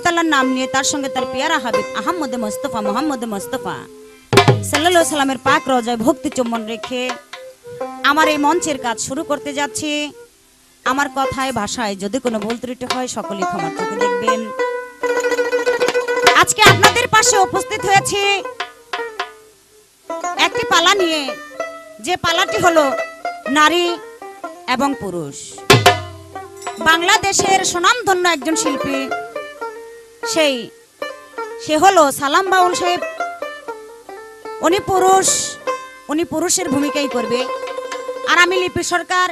তাআলার নাম নিয়ে তার সঙ্গে তার পেয়ারা হাবিব আহমদ মুস্তাফা মোহাম্মদ মুস্তাফা সাল্লাল্লাহু আলাইহি সাল্লামের পাক রওজায় ভক্তি চুম্বন রেখে আমার এই মঞ্চের কাজ শুরু করতে যাচ্ছি। আমার কথায় ভাষায় যদি কোনো ভুল ত্রুটি হয় সকলেই ক্ষমার চোখে দেখবেন। আজকে আপনাদের পাশে উপস্থিত হয়েছে একটি পালা নিয়ে, যে পালাটি হলো নারী এবং পুরুষ। বাংলাদেশের সুনামধন্য একজন শিল্পী, সে হলো সালাম বাউল সাহেব। উনি পুরুষের ভূমিকাই করবে, আর আমি লিপি সরকার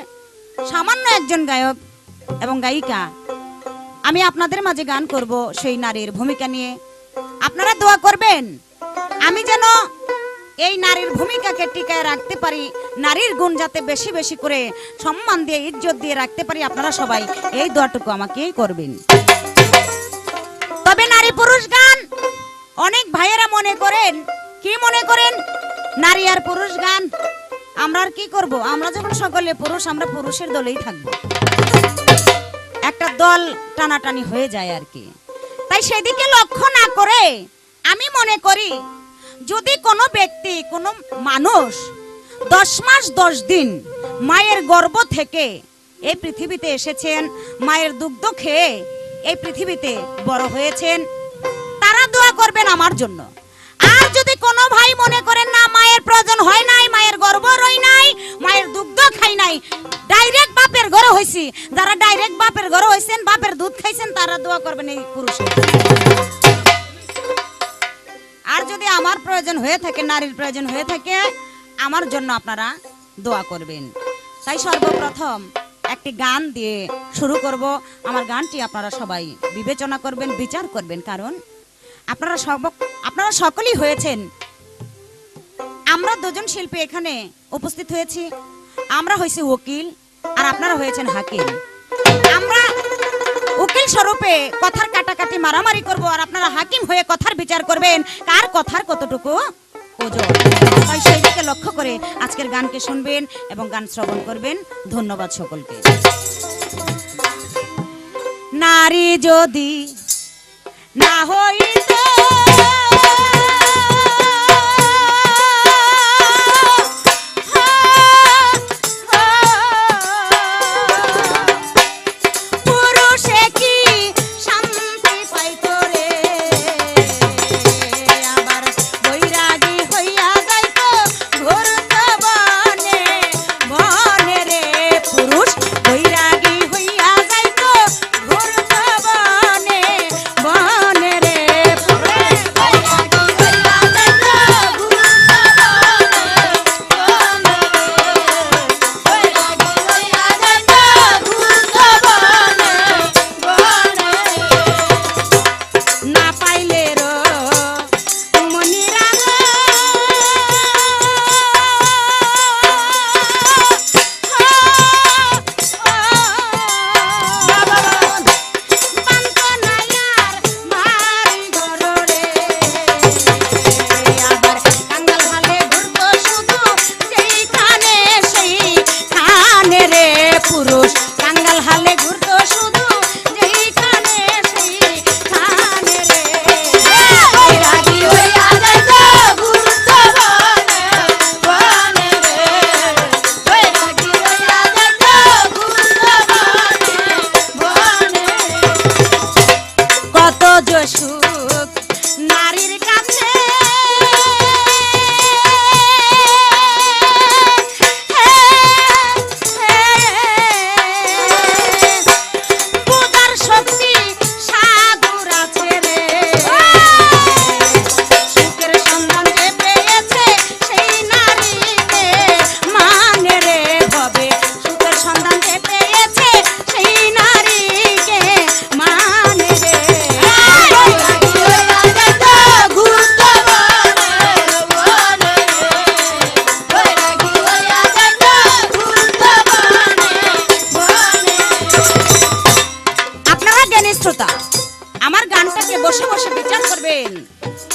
সামান্য একজন গায়ক এবং গায়িকা। আমি আপনাদের মাঝে গান করব সেই নারীর ভূমিকা নিয়ে। আপনারা দোয়া করবেন আমি যেন এই নারীর ভূমিকাকে টিকায় রাখতে পারি, নারীর গুণ যাতে বেশি বেশি করে সম্মান দিয়ে ইজ্জত দিয়ে রাখতে পারি। আপনারা সবাই এই দোয়াটুকু আমাকেই করবেন। তবে নারী পুরুষ গান অনেক ভাইয়েরা মনে করেন, কি মনে করেন, নারী আর পুরুষ গান আমরা আর কি করব, আমরা যখন সকলে পুরুষ আমরা পুরুষের দলেই থাকবো, একটা দল টানাটানি হয়ে যায় আর কি। তাই সেদিকে লক্ষ্য না করে আমি মনে করি যদি কোনো ব্যক্তি কোনো মানুষ 10 মাস 10 দিন মায়ের গর্ভ থেকে এই পৃথিবীতে এসেছেন, মায়ের দুগ্ধ খেয়ে এই পৃথিবীতে বড় হয়েছেন, তারা দোয়া করবেন আমার জন্য। আর যদি কোনো ভাই মনে করেন না মায়ের প্রয়োজন হয় নাই, মায়ের গর্ভ রই নাই, মায়ের দুগ্ধ খাই নাই, ডাইরেক্ট বাপের ঘরে হইছি, যারা ডাইরেক্ট বাপের ঘরে হইছেন, বাপের দুধ খাইছেন, তারা দোয়া করবেন এই পুরুষের। আর যদি আমার প্রয়োজন হয়ে থাকে, নারীর প্রয়োজন হয়ে থাকে, আমার জন্য আপনারা দোয়া করবেন। তাই সর্বপ্রথম একটি গান দিয়ে শুরু করব। আমার গানটি আপনারা সবাই বিবেচনা করবেন, বিচার করবেন, কারণ আপনারা সকলেই হয়েছেন। আমরা দুজন শিল্পী এখানে উপস্থিত হয়েছি, আমরা হয়েছি উকিল আর আপনারা হয়েছেন হাকিম। আমরা উকিল স্বরূপে কথার কাটাকাটি মারামারি করব, আর আপনারা হাকিম হয়ে কথার বিচার করবেন কার কথার কতটুকু ওজন। তাই সেই দিকে লক্ষ্য করে আজকের গানকে শুনবেন এবং গান শ্রবণ করবেন। ধন্যবাদ সকলকে। নারী যদি না হইতো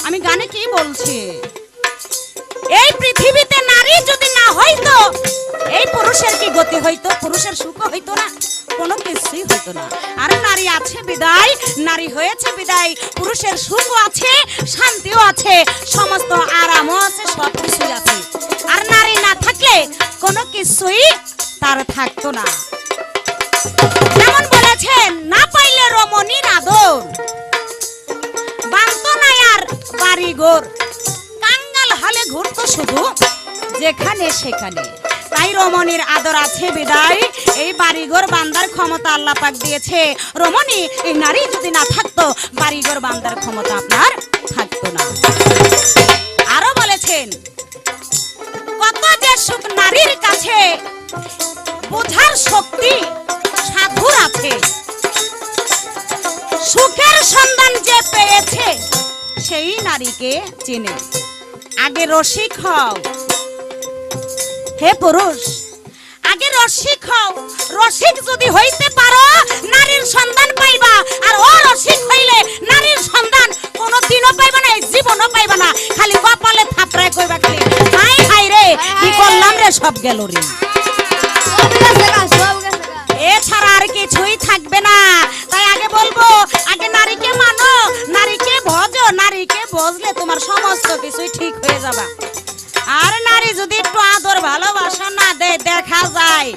আমি গানে কি বলছি, এই পৃথিবীতে নারী যদি না হইতো এই পুরুষের কি গতি হইতো, পুরুষের সুখ হইতো না? কোনো কিছুই হতো না। আর নারী আছে বিদায়, নারী হয়েছে বিদায়, পুরুষের সুখও আছে, শান্তিও আছে, সমস্ত আরামও আছে, সব কিছুই আছে। আর নারী না থাকলে কোনো কিছুই তার থাকতো না। যেমন বলেছেন, না পাইলে রমণীর আদর, বান্ত নাই আর বাড়িঘর, কাঙ্গাল হালে ঘুরতো শুধু যেখানে সেখানে। তাই রমণীর আদর আছে বিদায়, এই বাড়িঘর বান্দার ক্ষমতা আল্লাহ পাক দিয়েছে। রমণী এই নারী যদি না থাকতো, বাড়িঘর বান্দার ক্ষমতা আপনার থাকতো না। আরো বলেছেন, কত যে সুখ নারীর কাছে, বোঝার শক্তি সাধুর আছে। সুখের সন্ধান যে পেয়েছে, সেই নারীকে চেনে। আগে রসিক হও হে পুরুষ, আগে রসিক হও। রসিক যদি হইতে পারো, নারীর সন্ধান পাইবা। আর ও রসিক হইলে নারীর সন্ধান কোনোদিনও পাইবা না, জীবনও পাইবা না। খালি কপালে থাপড়ায় কইবা, খালি হাই হাই রে, কি করলাম রে, সব গেল রে। এছাড়া আর কিছুই থাকবে না। তাই আগে বলবো, আগে নারীকে মানো, নারীকে ভজো। নারীকে ভজলে তোমার সমস্ত কিছুই ঠিক হয়ে যাবে। আর নারী যদি একটু আদর ভালোবাসা না দেয়, দেখা যায়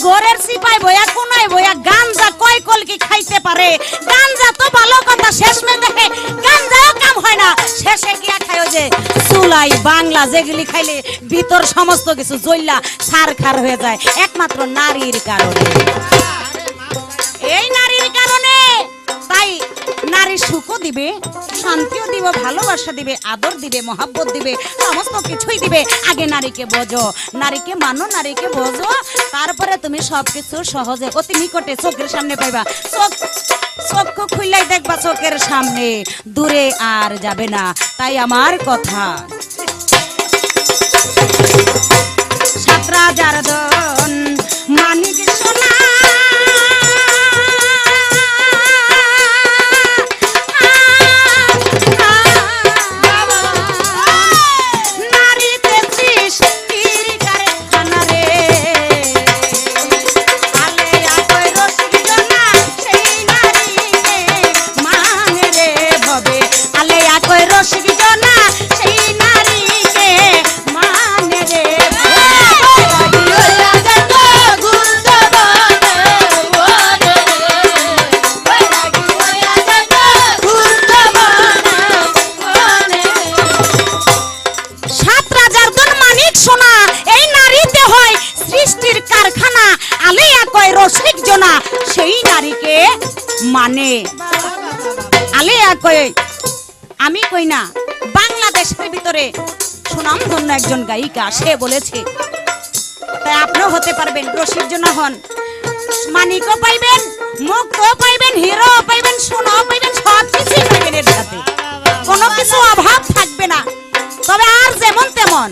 ঘরের সিপাই বইয়া কোনায় বইয়া গাঞ্জা কয় কলকি খাইতে পারে। গাঞ্জা তো ভালো কথা, শেষ মে দেখে গাঞ্জাও কাম হয় না। শেষে গিয়া খায় যে চুলাই বাংলা, যেগুলি খাইলে ভিতর সমস্ত কিছু জ্বললা ছারখার হয়ে যায়, একমাত্র নারীর কারণে। এই নারীর কারণে। তাই নারী সুখও দিবে, শান্তিও দিবে, ভালোবাসা দিবে, আদর দিবে, মহাব্বত দিবে, সমস্ত কিছুই দিবে। আগে নারীকে বোঝো, নারীকে মানো, নারীকে বোঝো, তারপরে তুমি সবকিছু সহজে অতি নিকটে চোখের সামনে পাইবা। চক্ষু খুললেই দেখবা চোখের সামনে, দূরে আর যাবে না। তাই আমার কথা, সাতরা জারদন মানিক সোনা, সেই নারীকে মানে। আলেয়া কই, আমি কই না, বাংলাদেশের ভিতরে সুনামধন্য একজন গায়িকা, সে বলেছে। তাই আপনিও হতে পারবেন, রসিক জন হন, মানিকও পাইবেন, মুক্তও পাইবেন, হিরো পাইবেন, সোনাও পাইবেন, সব কিছুই পাইবেন। এর সাথে কোনো কিছু অভাব থাকবে না। তবে আর যেমন তেমন,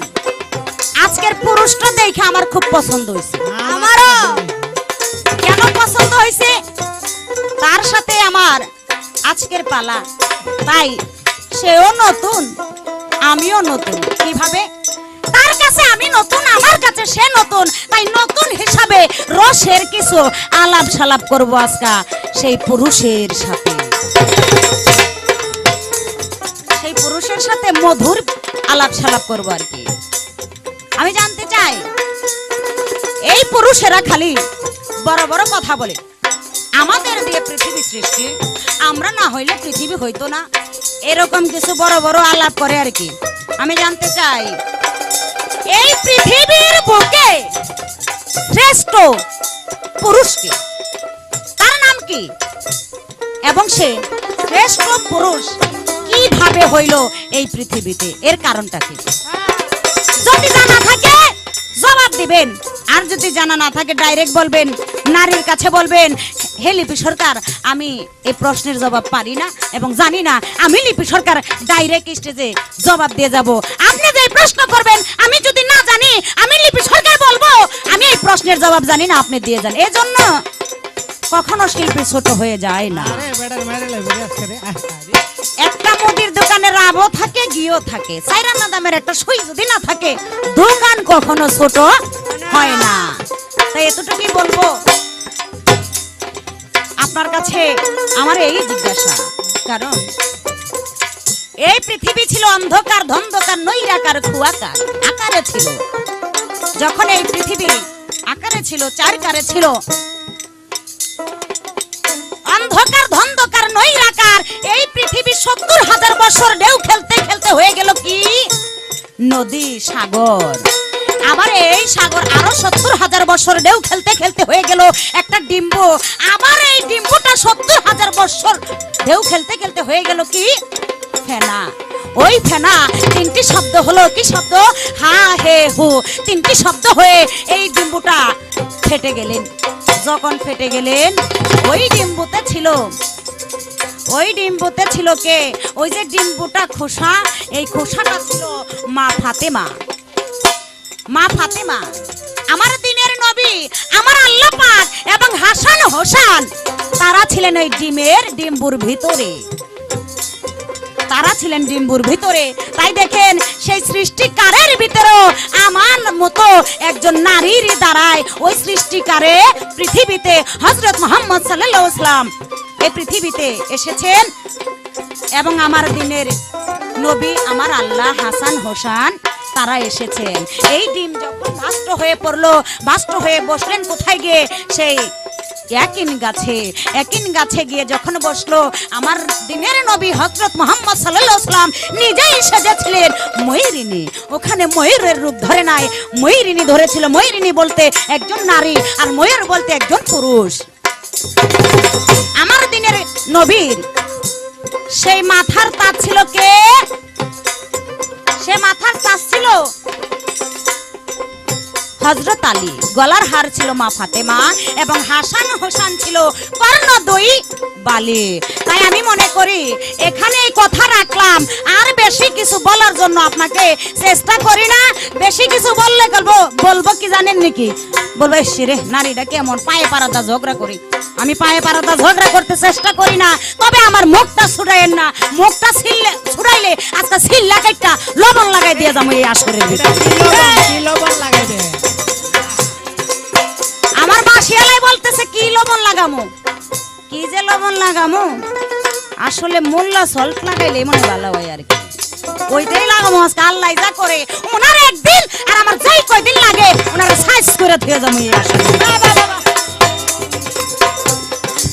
আজকের পুরুষটা দেখে আমার খুব পছন্দ হয়েছে। আমারও কেন পছন্দ হয়েছে, তার সাথে আমার আজকের পালা। তাই সেও নতুন, আমিও নতুন। কিভাবে? তার কাছে আমি নতুন, আমার কাছে সে নতুন। তাই নতুন হিসাবে রসের কিছু আলাপ সালাপ করবো আজকে সেই পুরুষের সাথে। সেই পুরুষের সাথে মধুর আলাপ সালাপ করবো আর কি। আমি জানতে চাই, এই পুরুষেরা খালি বড় বড় কথা বলে, আমাদের দিয়ে পৃথিবী সৃষ্টি, আমরা না হইলে পৃথিবী হইতো না, এরকম কিছু বড় বড় আলাপ করে আর কি। আমি জানতে চাই, এই পৃথিবীর বুকে শ্রেষ্ঠ পুরুষকে, তার নাম কি, এবং সে শ্রেষ্ঠ পুরুষ কিভাবে হইল এই পৃথিবীতে, এর কারণটা কি? যদি জানা থাকে জবাব দিবেন, আর যদি জানা না থাকে ডাইরেক্ট বলবেন, নারীর কাছে বলবেন, হে লিপি সরকার, আমি এই প্রশ্নের জবাব পারি না এবং জানি না। আমি লিপি সরকার ডাইরেক্ট স্টেজে জবাব দিয়ে যাব। আপনি যে প্রশ্ন করবেন, আমি যদি না জানি, আমি লিপি সরকার বলবো আমি এই প্রশ্নের জবাব জানি না, আপনি দিয়ে যান। এজন্য কখনো শিল্পী ছোট হয়ে যায় না। একটা মুদির দোকানে রাবও থাকে, গিয়েও থাকে, সাইরানা দামের একটা সই যদি না থাকে, দোকান কখনো ছোট হয় না। তাই এতটুকুই বলবো আপনার কাছে আমার এই জিজ্ঞাসা, কারণ এই পৃথিবী ছিল অন্ধকার ধন্ধকার নৈরাকার খুয়াকার আকারে ছিল। যখন এই পৃথিবী আকারে ছিল, চারকারে ছিল, অন্ধকার ধন্ধকার নৈরাকার এই পৃথিবী ৭০,০০০ বছর ঢেউ খেলতে খেলতে হয়ে গেল কি নদী সাগর। আবার এই সাগর আরো ৭০,০০০ বছর ঢেউ খেলতে খেলতে হয়ে গেল একটা ডিম্বু। আবার এই ডিম্বুটা ৭০,০০০ বছর ঢেউ খেলতে খেলতে হয়ে গেল কি ফেনা। ওই ফেনা তিনটি শব্দ হলো, কি শব্দ? হা হে হু। তিনটি শব্দ হয়ে এই ডিম্বুটা ফেটে গেলেন। যখন ফেটে গেলেন ওই ডিম্বুতে ছিল কে? ওই যে ডিম্বুটা খোসা, এই খোসাটা ছিল মা ফাতেমা। মা ফাতেমা আমার দিনের নবী, আমার আল্লাহ পাক এবং হাসান হোসেন তারা ছিলেন ওই ডিম্বুর ভিতরে। তারা ছিলেন ডিম্বুর ভিতরে। তাই দেখেন সেই সৃষ্টিকারের ভিতরেও আমার মতো একজন নারীর দ্বারায় ওই সৃষ্টিকারে পৃথিবীতে হযরত মুহাম্মদ সাল্লাল্লাহু আলাইহি ওয়াসাল্লাম এই পৃথিবীতে এসেছেন এবং আমার দিনের নবী আমার আল্লাহ হাসান হোসেন তারা এসেছেন। এই ডিম যখন বাস্ট হয়ে পড়লো, বাস্ট হয়ে বসলেন কোথায় গিয়ে? সেই একিন গাছে গিয়ে যখন বসলো আমার দিনের নবী হযরত মুহাম্মদ সাল্লাল্লাহু আলাইহি ওয়াসাল্লাম নিজেই সেজেছিলেন ময়ূরিনী। ওখানে ময়ূরের রূপ ধরে নাই, ময়ূরিনী ধরেছিল। ময়ূরিনী বলতে একজন নারী আর ময়ূর বলতে একজন পুরুষ। আমার দিনের নবীর সেই মাথার তাজ ছিল কে? সে মাথার তাজ ছিল হযরত আলী, গলার হার ছিল মা ফাতেমা এবং হাসান হোসেন ছিল কর্ণদয়ী বালি। তাই আমি মনে করি এখানে এই কথা রাখলাম, আর বেশি কিছু বলার জন্য আপনাকে চেষ্টা করি না। বেশি কিছু বললে বলবো কি জানেন নাকি? বলবো রে নারীটা কেমন পায়ে পারাদা ঝগড়া করি। আমি পায়ে পারাদা ঝগড়া করতে চেষ্টা করি না, তবে আমার মুখটা ছুড়াইয়েন না। মুখটা ছুড়াইলে আজকে সিল লাগাইটা লবণ লাগাই দিয়ে যাবো এই আসরের ভিতরে। লবণ লাগাই দে। আমার বাসিয়ালাই বলতেছে কি লবণ লাগামো, কি যে লবণ লাগামো? আসলে মোল্লা সল্ট লাগাইলে মনে ভালো হয় আর কি, ওইটাই লাগামো। আজকে আল্লাহ যা করে ওনার একদিন আর আমার যাই কয়দিন লাগে ওনারা সাইজ করে দিয়ে যাবো এই আসরে।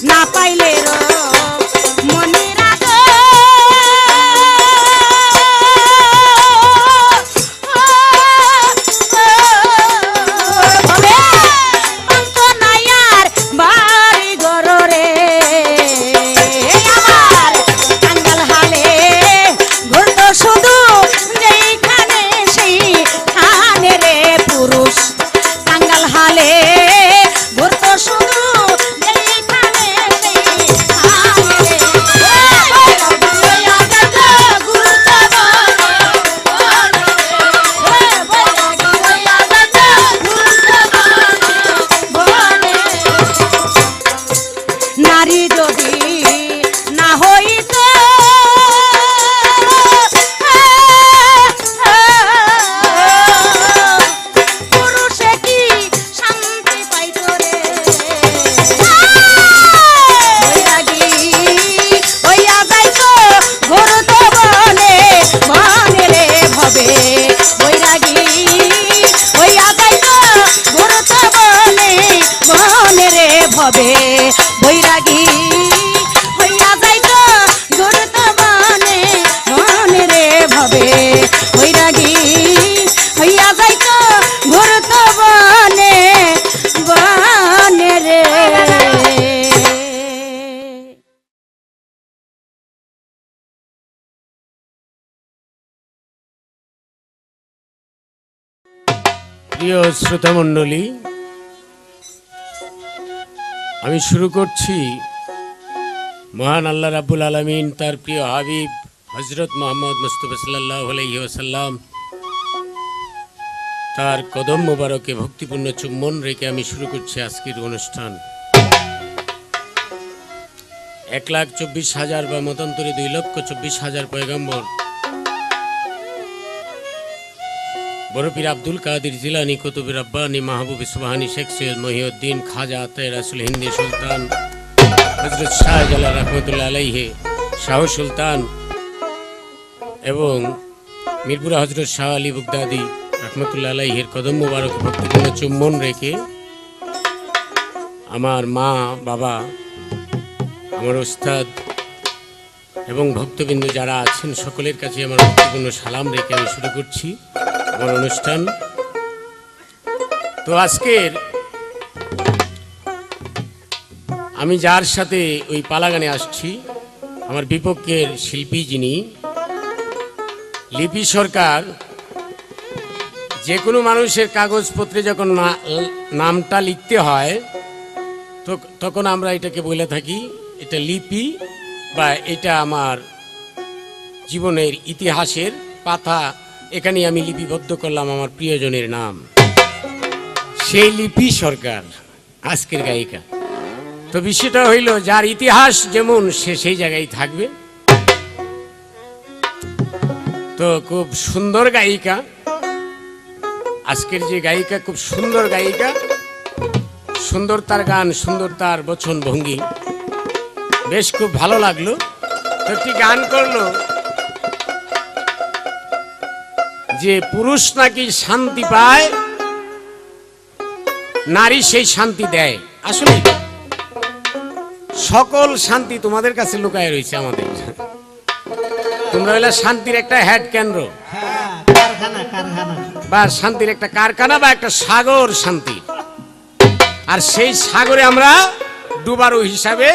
না পাইলে বৈরাগী হইয়া যাইতো গুরুত বনে মনে রে ভবে। বৈরাগী হইয়া যাইতো গুরুত বনে বনে রে। প্রিয় শ্রোতা মণ্ডলী, আমি শুরু করছি মহান আল্লাহ রাব্বুল আলামিন তার প্রিয় হাবিব হযরত মুহাম্মদ মুস্তাফা সাল্লাল্লাহু আলাইহি ওয়াসাল্লাম তার কদম মোবারকে ভক্তিপূর্ণ চুম্বন রেখে আমি শুরু করছি আজকের অনুষ্ঠান। 1,24,000 বা মতান্তরে 2,24,000 পয়গম্বর বড় পীর আব্দুল কাদের জিলানী কুতুব রব্বানী মাহবুব সুবহানী শেখ সৈয়দ মহিউদ্দিন খাজা আতায়ে রাসূল হিন্দি সুলতান হযরত শাহজালাল রহমাতুল্লাহ আলাইহি শাহ সুলতান এবং মিরপুরা হযরত শাহ আলী বুগদাদি রহমতুল্লাহ আলাইহির কদম মুবারক ভক্তিপূর্ণ চুম্বন রেখে আমার মা বাবা, আমার ওস্তাদ এবং ভক্তবৃন্দ যারা আছেন সকলের কাছে আমার ভক্তিপূর্ণ সালাম রেখে আমি শুরু করছি আমার অনুষ্ঠান। তো আজকের আমি যার সাথে ওই পালাগানে আসছি, আমার বিপক্ষের শিল্পী যিনি লিপি সরকার। যে কোনো মানুষের কাগজপত্রে যখন নামটা লিখতে হয় তো তখন আমরা এটাকে বলে থাকি এটা লিপি বা এটা আমার জীবনের ইতিহাসের পাতা, এখানে আমি লিপিবদ্ধ করলাম আমার প্রিয়জনের নাম। সেই লিপি সরকার আজকের গায়িকা। তো বিষয়টা হইল যার ইতিহাস যেমন সে সেই জায়গায় থাকবে। তো খুব সুন্দর গায়িকা, আজকের যে গায়িকা খুব সুন্দর গায়িকা, সুন্দর তার গান, সুন্দর তার বচন ভঙ্গি, বেশ খুব ভালো লাগলো। তো একটি গান করলো যে পুরুষ নাকি শান্তি পায়, নারী সেই শান্তি দেয়। আসলে সকল শান্তি তোমাদের কাছে লুকায় রয়েছে আমাদের। তোমরা হলে শান্তির একটা হেড কেন্দ্র বা শান্তির একটা কারখানা বা একটা সাগর শান্তি, আর সেই সাগরে আমরা ডুবারু হিসাবে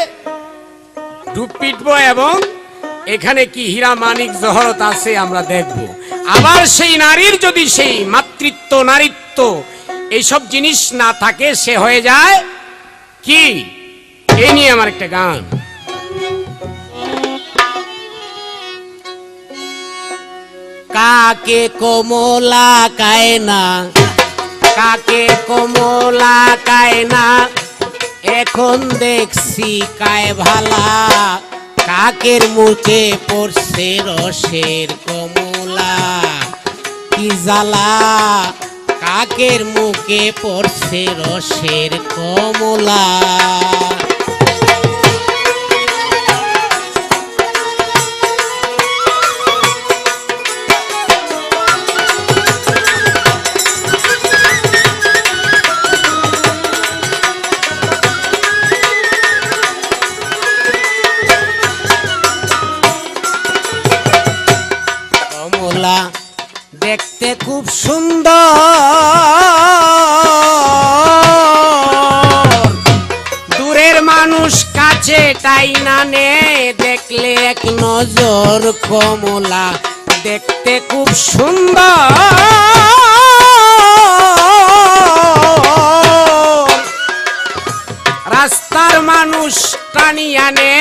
ডুব পিটবো এবং এখানে কি হীরা মানিক জহরত আছে আমরা দেখব। আবার সেই নারীর যদি সেই মাতৃত্ব নারীত্ব এইসব জিনিস না থাকে সে হয়ে যায় কি, এই নিয়ে আমার একটা গান। কাকে কমলা কায়না, কাকে কমলা কায়না, এখন দেখছি কায় ভালা, কাকের মুখে পড়ছে রসের কমলা, কি জ্বালা, কাকের মুখে পড়ছে রসের কমলা। দেখতে খুব সুন্দর, দূরের মানুষ কাছে তাই না নে, দেখলে এক নজর কমলা, দেখতে খুব সুন্দর, রাস্তার মানুষ টানিয়া নে,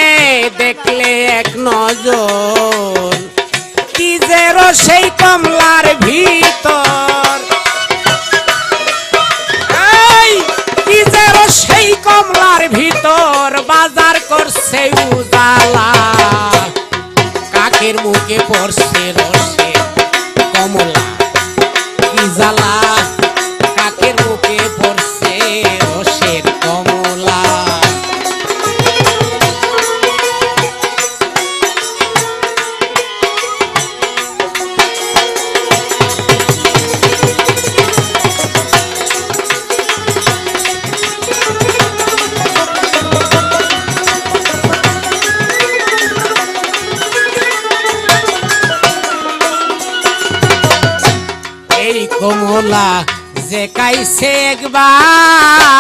দেখলে এক নজর, কি যে সেই কমলার ভিতর, এই কি যে সেই কমলার ভিতর, বাজার করছে উজালা, কাকের মুখে পড়ছে রসে কমলা, কি জ্বালা, কাকের মুখে পড়ছে রসের কমলা। কমলা যে কাইছে একবার,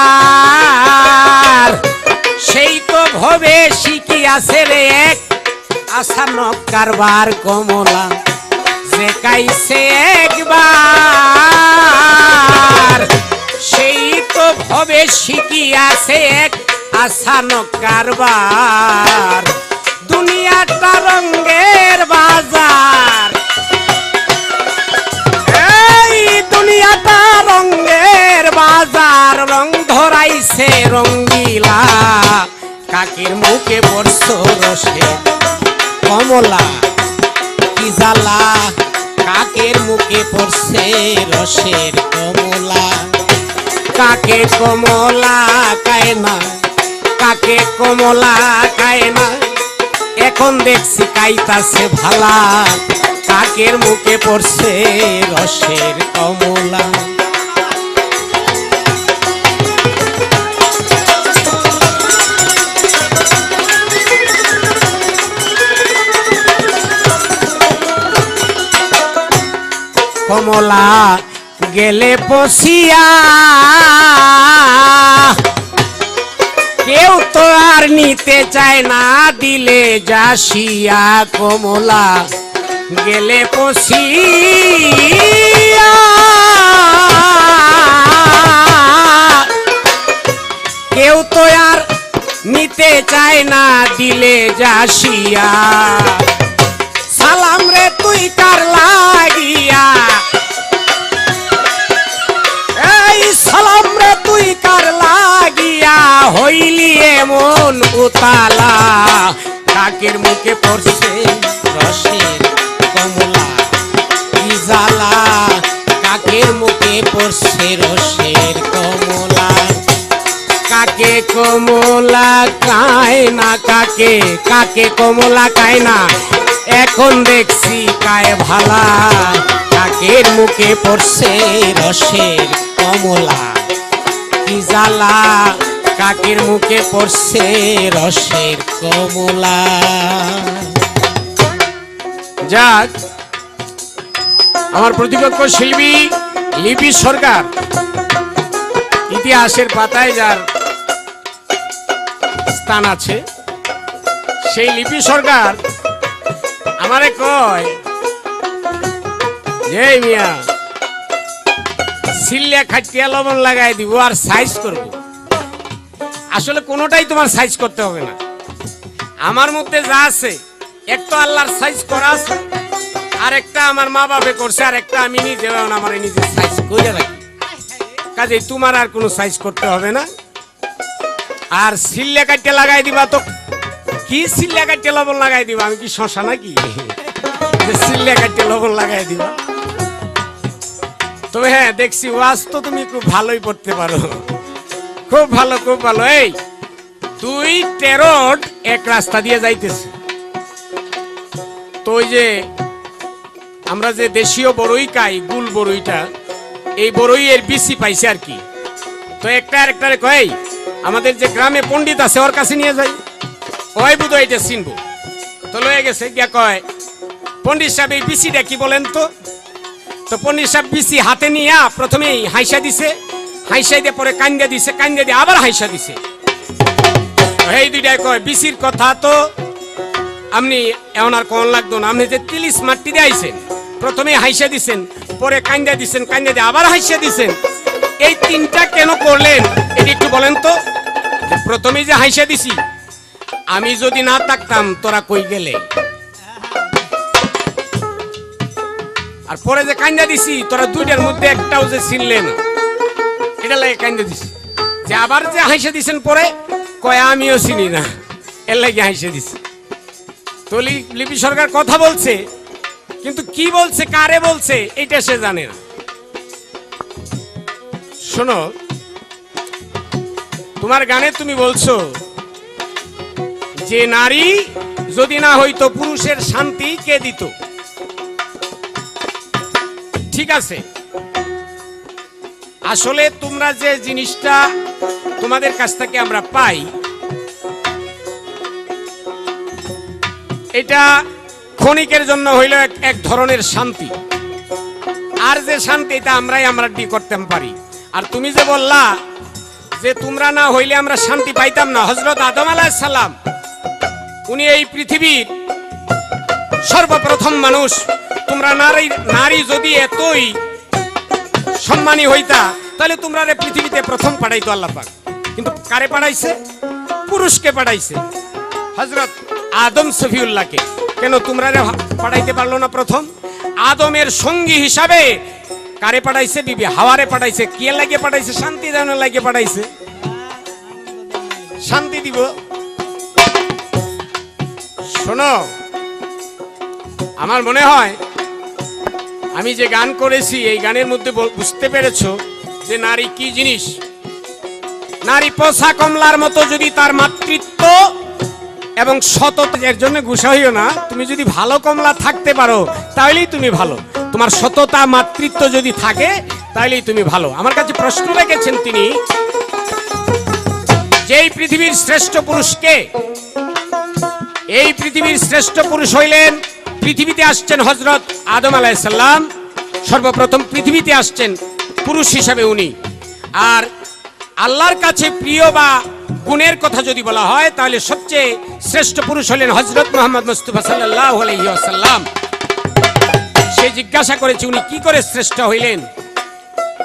সেই তো ভবে শিখি আছে রে এক আসানক কারবার। কমলা যে কাইছে একবার, সেই তো ভবে শিখি আছে এক আসানক কারবার, দুনিয়াটা রঙ্গের বাজার, দুনিয়াটা রঙ্গের বাজার, রং ধরাইছে রঙ্গিলা, কাকের মুখে পড়ছো রসে কমলা, কি জ্বালা, কাকের মুখে পড়ছে রসের কমলা, কাকে কমলা খায় না, কাকে কমলা খায় না, এখন দেখছি কাইতাছে ভালা, কাকের মুখে পড়ছে রসের কমলা। কমলা গেলে পশিয়া কেউ তো আর নিতে চায় না, দিলে যাসিয়া কমলা গেলে পশিয়া কেউ তো আর নিতে চায় না, দিলে যাসিয়া সালাম রে তুই কার লাগিয়া, এই সালাম রে তুই কার লাগিয়া হইলি এমন উতালা, কাকের মুখে পড়ছে রসের কমলা, কি জ্বালা কাকের মুখে পড়ছে রসের কমলা। কাকে কমলা খায় না, কাকে কাকে কমলা খায় না, এখন দেখছি কায় ভালা, কাকের মুখে পড়ছে রসের কমলা, কি জ্বালা কাকের মুখে পড়ছে রসের কমলা। যাক, আমার প্রতিপক্ষ শিল্পী লিপি সরকার ইতিহাসের পাতায় যার স্থান আছে, সেই লিপি সরকার আমারে কয় যে মিয়া সিল্লিয়া খাটিয়া লবণ লাগাই দিব আর সাইজ করব। আসলে কোনোটাই তোমার সাইজ করতে হবে না, আমার মধ্যে যা আছে একটা আল্লাহর সাইজ করা আছে, আর একটা আমার মা বাপে করছে, আর একটা আমি নিজে আমার নিজে সাইজ করে রাখি, কাজে তোমার আর কোনো সাইজ করতে হবে না। আর সিল্লিয়া কাটিয়ে লাগাই দিবা তো কি, সিল্লিয়া কাটিয়ে লবণ লাগাই দিবা, আমি কি শশা নাকি সিল্লিয়া কাটিয়ে লবণ লাগাই দিবা। তবে হ্যাঁ, দেখছি ওয়াজ তো তুমি খুব ভালোই পড়তে পারো, খুব ভালো খুব ভালো। এই তুই তেরোট এক রাস্তা দিয়ে যাইতেছে, তো ওই যে আমরা যে দেশীয় বড়ই খাই, গুল বড়ইটা, এই বড়ইয়ের বিসি পাইছে আর কি। তো একটা আরেকটারে কয় আমাদের যে গ্রামে পণ্ডিত আছে ওর কাছে নিয়ে যাই, ওই বুধ এটা চিনবো। তো লয়ে গেছে গিয়া কয় পণ্ডিত সাহেব এই বিসিটা কি বলেন তো। তো পণ্ডিত সাহেব বিসি হাতে নিয়ে প্রথমেই হাইসা দিছে, হাইসাই দিয়ে পরে কান্দা দিছে, কান্দা দিয়ে আবার হাইসা দিছে। এই দুইটাই কয় বিসির কথা তো আপনি এমন আর কোন লাগতো না, আপনি যে 30 মাটি দিয়ে আইছেন, প্রথমে হাইসা দিছেন, পরে কান্দা দিছেন, কান্দা দিয়ে আবার হাইসা দিছেন, এই তিনটা কেন করলেন এটি একটু বলেন তো। প্রথমে যে হাইসা দিছি, আমি যদি না থাকতাম তোরা কই গেলে, আর পরে যে কান্দা দিছি তোরা দুইটার মধ্যে একটাও যে চিনলে না, এটা লাগে কান্দা দিছি। যে আবার যে হাইসা দিছেন পরে কয় আমিও চিনি না, এর লাগে হাইসা দিছি। তো লিপি সরকার কথা বলছে, কিন্তু কি বলছে কারে বলছে এটা সে জানে না। শোনো, তোমার গানে তুমি বলছো যে নারী যদি না হইতো পুরুষের শান্তি কে দিত। ঠিক আছে, আসলে তোমরা যে জিনিসটা তোমাদের কাছ থেকে আমরা পাই, এটা ক্ষণিকের জন্য হইল এক ধরনের শান্তি, আর যে শান্তি এটা আমরা ডি করতে পারি। আর তুমি যে বললা যে তোমরা না হইলে আমরা শান্তি পাইতাম না, হযরত আদম আলাইহিস সালাম উনি এই পৃথিবীর সর্বপ্রথম মানুষ। তোমরা নারী যদি এতই সম্মানী হইতা তাহলে তোমরা পৃথিবীতে প্রথম পাঠাইতো আল্লাহ পাক, কিন্তু কারে পাঠাইছে? পুরুষকে পাঠাইছে, হযরত আদম সফিউল্লাহকে। কেন তোমরা পাঠাইতে পারলো না প্রথম? আদমের সঙ্গী হিসাবে কারে পাঠাইছে? বিবি হাওয়ারে পাঠাইছে। কে লাগে পাঠাইছে? শান্তি দেওয়ার লাগে পাঠাইছে, শান্তি দিব। শোনো, আমার মনে হয় আমি যে গান করেছি এই গানের মধ্যে বুঝতে পেরেছো যে নারী কি জিনিস। নারী পোষা কমলার মতো, যদি তার মাতৃত্ব এবং সততার জন্য গুসা হইও না, তুমি যদি ভালো কমলা থাকতে পারো তাহলেই তুমি ভালো। তোমার সততা মাতৃত্ব যদি থাকে তাহলেই তুমি ভালো। আমার কাছে প্রশ্ন রেখেছেন তিনি, যে এই পৃথিবীর শ্রেষ্ঠ পুরুষকে, এই পৃথিবীর শ্রেষ্ঠ পুরুষ হইলেন, পৃথিবীতে আসছেন হযরত আদম আলাইহিস সালাম, সর্বপ্রথম পৃথিবীতে আসছেন পুরুষ হিসাবে উনি। আর আল্লাহর কাছে প্রিয় বা গুণের কথা যদি বলা হয় তাহলে সবচেয়ে শ্রেষ্ঠ পুরুষ হলেন হযরত মুহাম্মদ মুস্তাফা সাল্লাল্লাহু আলাইহি ওয়াসাল্লাম। সে জিজ্ঞাসা করেছে উনি কি করে শ্রেষ্ঠ হইলেন।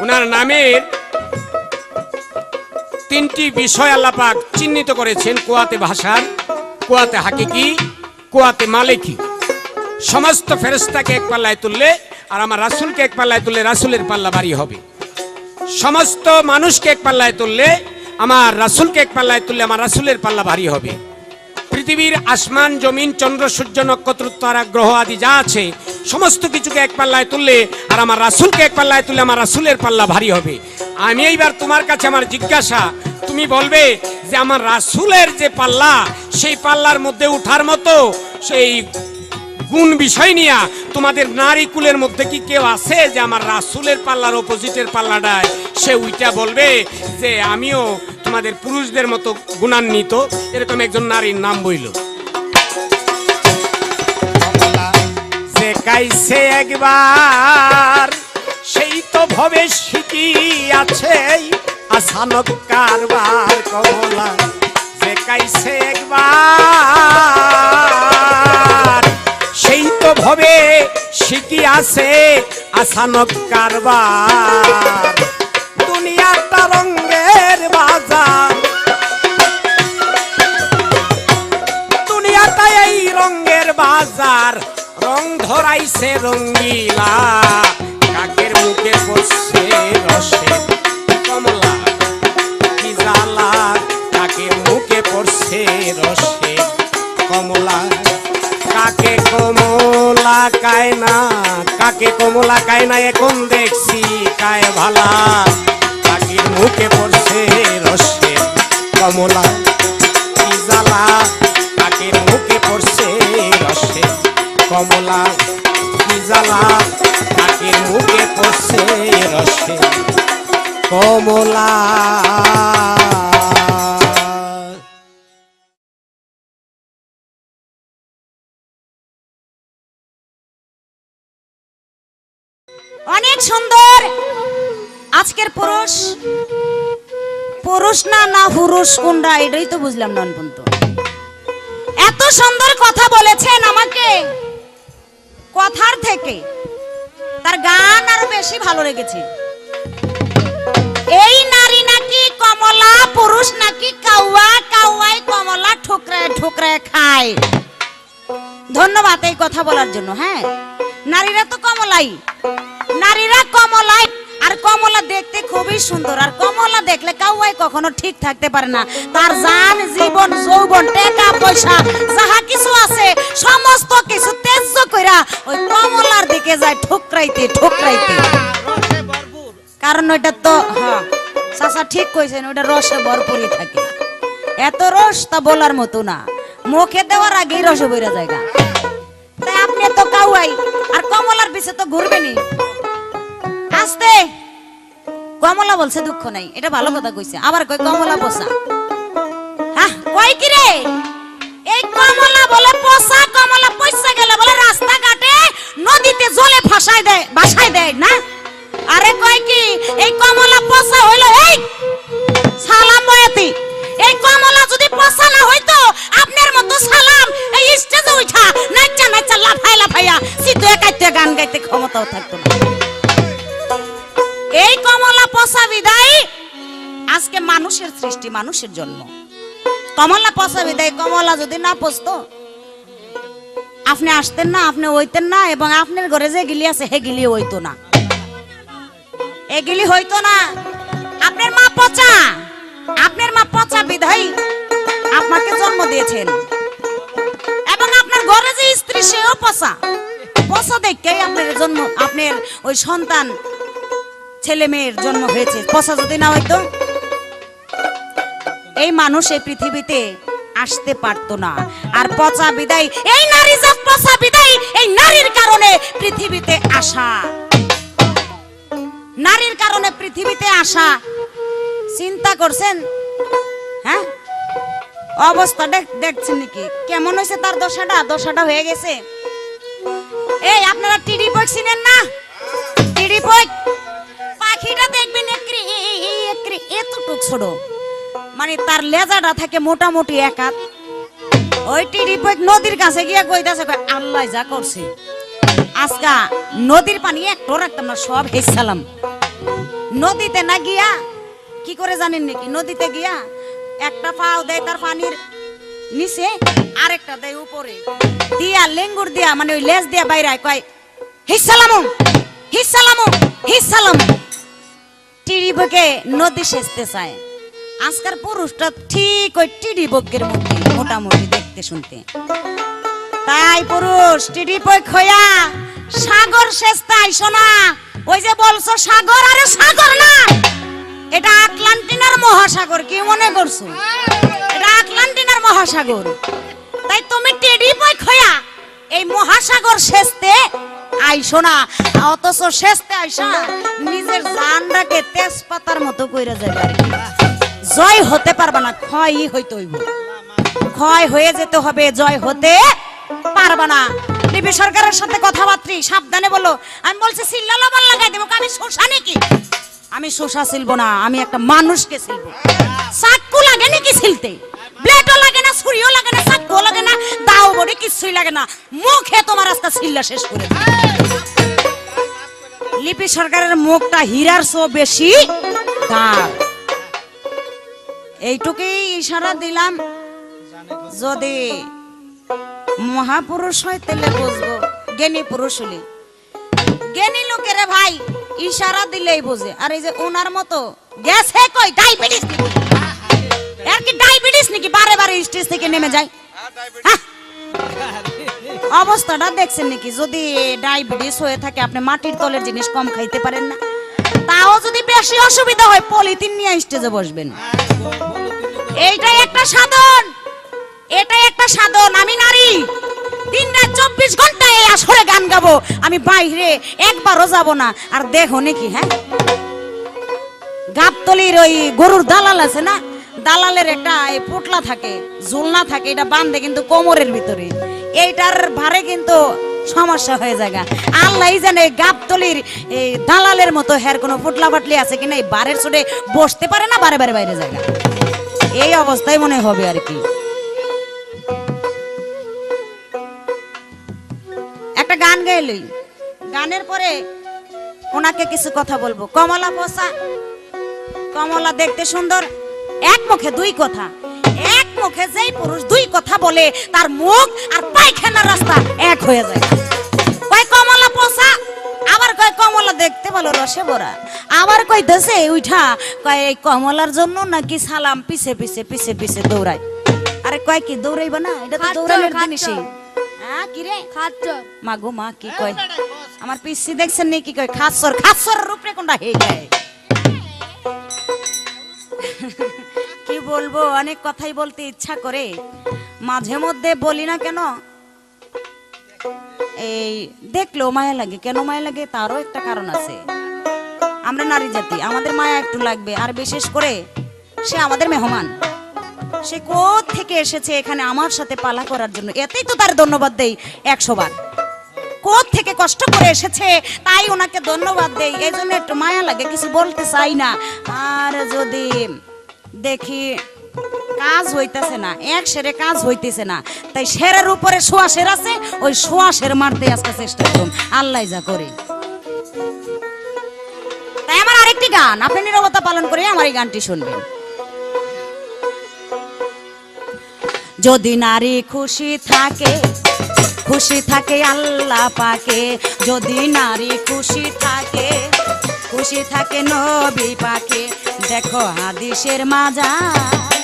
ওনার নামের তিনটি বিষয় আল্লাহ পাক চিহ্নিত করেছেন, কুয়াতে ভাষার, কুয়াতে হাকিকি, কুয়াতে মালিকি। সমস্ত ফেরেশতাকে এক পাল্লায় তুললে আর আমার রাসূলকে এক পাল্লায় তুললে রাসূলের পাল্লা ভারী হবে। সমস্ত মানুষকে এক পাল্লায় তুললে, আমার রাসূলকে এক পাল্লায় তুললে আমার রাসূলের পাল্লা ভারী হবে। পৃথিবীর আসমান, জমিন, চন্দ্র, সূর্য, নক্ষত্র, তারা, গ্রহ আদি যা আছে সমস্ত কিছুকে এক পাল্লায় তুললে আর আমার রাসূলকে এক পাল্লায় তুললে আমার রাসূলের পাল্লা ভারী হবে। আমি এইবার তোমার কাছে আমার জিজ্ঞাসা, তুমি বলবে যে আমার রাসূলের যে পাল্লা, সেই পাল্লার মধ্যে উঠার মতো সেই গুণ বিষয় নিয়ে তোমাদের নারী কুলের মধ্যে কি কেউ আছে যে আমার রাসূলের পাল্লার অপোজিটের পাল্লাটায় সে উইটা বলবে যে আমিও তোমাদের পুরুষদের মতো গুণান্বিত? এরকম একজন নারীর নাম বইল। যে গাইছে একবার সেই তো ভবে শিখি আছে আসানক কারবার কমলা। যে গাইছে একবার সেই তো ভবে শিখি আছে আসানক কারবার। দুনিয়াটা রঙের বাজার, দুনিয়াটা এই রঙের বাজার, রং ধরাইছে রঙ্গিলা। কাকের মুখে পড়ছে রসে কমলা, কি জ্বালা, কাকের মুখে পড়ছে রসে কমলা। কাকে কমলা কায় না, কাকে কমলা কায় না, এখন দেখছি কায় ভালা। কাকের মুখে পড়ছে রসে কমলা, কি জ্বালা, কাকের মুখে পড়ছে রসে কমলা। কি জ্বালা, কাকের মুখে পড়ছে রসে কমলা। অনেক সুন্দর। আজকের পুরুষ, পুরুষ না না পুরুষ কোনটা এটাই তো বুঝলাম না পর্যন্ত। এত সুন্দর কথা বলেছেন আমাকে, কথার থেকে তার গান আরো বেশি ভালো লেগেছে। এই নারী নাকি কমলা, পুরুষ নাকি কাউয়া, কাউয়াই কমলা ঠুকরায় ঠুকরায় খায়। ধন্যবাদ এই কথা বলার জন্য। হ্যাঁ, নারীরা তো কমলাই, নারীরা কমলাই। আর কমলা দেখতে খুবই সুন্দর। আর কমলা দেখলে কাউয়াই কখনো ঠিক থাকতে পারে না। তার জান, জীবন, যৌবন, টাকা পয়সা যাহা কিছু আছে সমস্ত কিছু ত্যায্য কইরা ওই কমলার দিকে যায় ঠুকরাইতে ঠুকরাইতে। কারণ ওইটা তো, হ্যাঁ চাচা ঠিক কইছেন, ওইটা রসে ভরপুরই থাকে। এত রস তা বলার মতো না, মুখে দেওয়ার আগেই রসে বইরা জায়গা। তাই আপনি তো কাউয়াই, আর কমলার পিছে তো ঘুরবেনি। আস্তে, কমলা বলছে দুঃখ নাই, এটা ভালো কথা কইছে। আবার কই কমলা পোষা। হ্যাঁ কই কি রে, এই কমলা বলে পোষা, কমলা পয়সা গেলে বলে রাস্তাঘাটে নদীতে জলে ফাঁসাই দেয়, ভাসাই দেয় না। আরে কই কি এই কমলা পোষা হইলো, এই সালাম বয়াতি। এই কমলা যদি পোষা না হইতো আপনার মতো সালাম এই স্টেজে উঠা নাচা নাচা লাফাইয়া সিধু একাইতে গান গাইতে ক্ষমতাও থাকতো না। এই কমলা পোষা বিদায় আজকে মানুষের সৃষ্টি, মানুষের জন্ম। কমলা পোষা বিদায়, কমলা যদি না পোষতো আপনি আসতেন না, আপনি হইতেন না, এবং আপনার ঘরে যে গিলি আছে হে গিলি হইতো না, এগুলি হইতো না। আপনার মা পচা, আপনার মা পচা বিদায় আপনাকে জন্ম দিয়েছেন, এবং আপনার ঘরে যে স্ত্রী সেও পচা। পচা দেখেই আপনার জন্ম, আপনার ওই সন্তান ছেলে মেয়ের জন্ম হয়েছে। পচা যদি না হইতো এই মানুষ এই পৃথিবীতে আসতে পারতো না। আর পচা বিদায়, এই নারী জাত পচা বিদায়, এই নারীর কারণে পৃথিবীতে আসা, নারীর কারণে পৃথিবীতে আসা। চিন্তা করছেন? হ্যাঁ, অবস্থা দেখছেন নাকি কেমন হয়েছে তার দশাটা? দশাটা হয়ে গেছে। এই আপনারা টিডি পক চিনেন না? টিডি পক পাখিটা দেখবেন এতটুক ছোট, মানে তার লেজাটা থাকে মোটামুটি এক হাত। ওই টিডি পক নদীর কাছে গিয়া কইতাছে, আল্লাহ যা করছে, আজকা নদীর পানি একটু রাখতাম না, সব হেসালাম। নদীতে না গিয়া কি করে জানেন নাকি? নদীতে গিয়া একটা পাও দেয় তার পানির নিচে, আরেকটা দেয় উপরে দিয়া, লেঙ্গুর দিয়া, মানে ওই লেজ দিয়া বাইরে কয় হিসালামু হিসালামু হিসালাম। টিডি বকে নদী সেচতে চায়। আজকার পুরুষটা ঠিক ওই টিডি বকের মধ্যে মোটামুটি দেখতে শুনতে। তাই পুরুষ টিডি বক হইয়া সাগর সেচতে আইসো না। ওই যে বলছো সাগর, আরে সাগর না, এটা আটলান্টিনার মহাসাগর। কি মনে করছো? এটা আটলান্টিনার মহাসাগর। তাই তুমি টেডি বক হইয়া এই মহাসাগর সেচতে আইসো না। অথচ সেচতে আইসা নিজের জানটাকে তেজপাতার মতো কইরা যাবে। জয় হতে পারবা না, ক্ষয়ই হইতে হইব। ক্ষয় হয়ে যেতে হবে, জয় হতে পারবা না। লিপি সরকারের সাথে কথাবার্তা সাবধানে বলো। আমি বলছি সিল্লা লবণ লাগাই দেবো, আমি শোষা নাকি? আমি শোষা ছিলবো না, আমি একটা মানুষকে ছিলবো। চাকু লাগে নাকি ছিলতে? ব্লেডও লাগে না, ছুরিও লাগে না, চাকুও লাগে না, দাও বড়ি কিছুই লাগে না, মুখে তোমার আজকে সিল্লা শেষ করে দেব। লিপি সরকারের মুখটা হীরার চেয়ে বেশি দাম। এইটুকুই ইশারা দিলাম। যদি মহাপুরুষ হয় তাহলে বুঝবো, জ্ঞানী পুরুষ হলে। জ্ঞানী লোকেরা ভাই ইশারা দিলেই বোঝে। আর এই যে ওনার মতো গেছে কই ডায়াবেটিস নাকি? এর কি ডায়াবেটিস নাকি? বারে বারে স্টেজ থেকে নেমে যায়। হ্যাঁ? অবস্থাটা দেখছেন নাকি? যদি ডায়াবেটিস হয়ে থাকে, আপনি মাটির তলের জিনিস কম খাইতে পারেন না, তাও যদি বেশি অসুবিধা হয় পলিথিন নিয়ে স্টেজে বসবেন। এইটাই একটা সাধন, এটাই একটা সাধন। আমি নারী, দিন রাত 24 ঘন্টা এই আসরে গান গাবো, আমি বাইরে একবারও যাব না। আর দেখো নাকি, হ্যাঁ, গাবতলির ওই গরুর দালাল আছে না, দালালের একটা পোটলা থাকে, ঝুলনা থাকে, এটা বাঁধে কিন্তু কোমরের ভিতরে। এইটার ভারে কিন্তু সমস্যা হয়ে যায়। আল্লাহ জানে গাবতলির এই দালালের মতো হের কোনো পোটলা পাটলি আছে কিনা, এই বারের চোটে বসতে পারে না, বারে বারে বাইরে যায়। এই অবস্থায় মনে হবে আর কি। একটা গান গাইলই, গানের পরে ওনাকে কিছু কথা বলবো। কমলা পোষা, কমলা দেখতে সুন্দর, এক মুখে দুই কথা। এক মুখে যেই পুরুষ দুই কথা বলে, তার মুখ আর পায়খানার রাস্তা এক হয়ে যায়। কয় কমলা পোষা, আবার কয় কমলা দেখতে ভালো, রসে ভরা। আবার কইতেছে উঠা, কয় এই কমলার জন্য নাকি সালাম পিছে পিছে পিছে পিছে দৌড়ায়। আরে কয় কি দৌড়াইবা না? এটা তো দৌড়ানোর জিনিসই। হ্যাঁ কি রে? খাচ্চর। মা গো মা, কি কয়? আমার পিসি দেখছেন নি কি কয়? খাচ্চর। খাচ্চরের উপরে কোনটা হয়ে যায়? কি বলবো, অনেক কথাই বলতে ইচ্ছা করে, মাঝে মধ্যে বলি না কেন। এই দেখলেও মায়া লাগে। কেন মায়া লাগে? তারও একটা কারণ আছে। আমরা নারী জাতি, আমাদের মায়া একটু লাগবে। আর বিশেষ করে সে আমাদের মেহমান, সে কোথ থেকে এসেছে এখানে আমার সাথে পালা করার জন্য, এতেই তো তার ধন্যবাদ দেই 100 বার। কোথ থেকে কষ্ট করে এসেছে, তাই ওনাকে ধন্যবাদ দেই। এই জন্য একটু মায়া লাগে, কিছু বলতে চাই না। আর যদি দেখি কাজ হইতেছে না, এক সেরে কাজ হইতেছে না, তাই সেরের উপরে সোয়া সের আছে, ওই সোয়া সের মারতে আজকে চেষ্টা করুন, আল্লাহ যা করে। তাই আমার আরেকটি গান, আপনি নীরবতা পালন করে আমার এই গানটি শুনবেন। যদি নারী খুশি থাকে, খুশি থাকে আল্লাহ পাকে। যদি নারী খুশি থাকে, খুশি থাকে নবী পাকে। দেখো হাদিসের মাজার,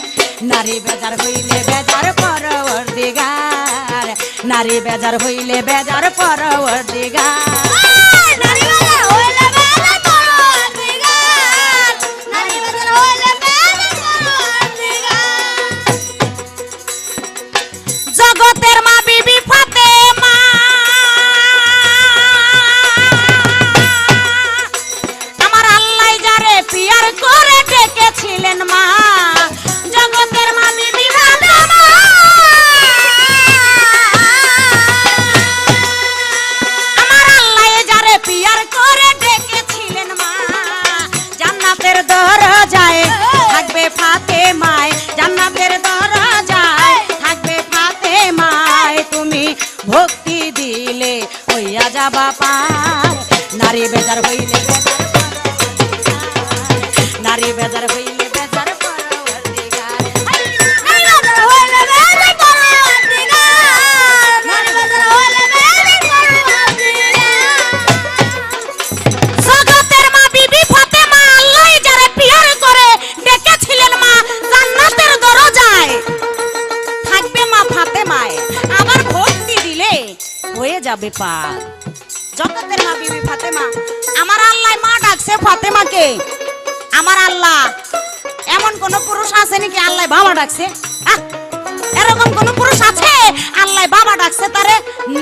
নারী বেজার হইলে বেজার পরওয়ারদিগার। নারী বেজার হইলে বেজার পরওয়ারদিগার নারী বেজার হইলে বেজার পরওয়ারদিগার নারী বেজার হইলে বেজার পরওয়ারদিগার জগতের মা বিবি ফাতেমা আমার আল্লাহ যারে পিয়ার করে ডেকেছিলেন মা জগতের মা বিবি ফাতেমা আমার আল্লাহ যারে পিয়ার করে ডেকেছিলেন মা জান্নাতের দরজায় থাকবে ফাতেমায় জান্নাতের দরজায় থাকবে ফাতেমায় তুমি ভক্তি দিলে হইয়া যাবা পার নারী বেজার হইলে নারী বেজার হইলে বেজার পরওয়ারদিগার নারী বেজার হইলে বেজার পরওয়ারদিগার নারী বেজার হইলে বেজার পরওয়ারদিগার জগতের মা বিবি ফাতেমা আল্লাহ যারে পিয়ার করে ডেকেছিলেন মা জান্নাতের দরজায় থাকবে মা ফাতেমায় আবার ভক্তি দিলে হয়ে যাবে পার জগতের মা বিবি ফাতেমা আমার আল্লাহ মা ডাকছে ফাতেমাকে আমার আল্লাহ এমন কোন পুরুষ আছে নাকি আল্লাহ বাবা ডাকছে আহ, এরকম কোন পুরুষ আছে আল্লাহ বাবা ডাকছে তারে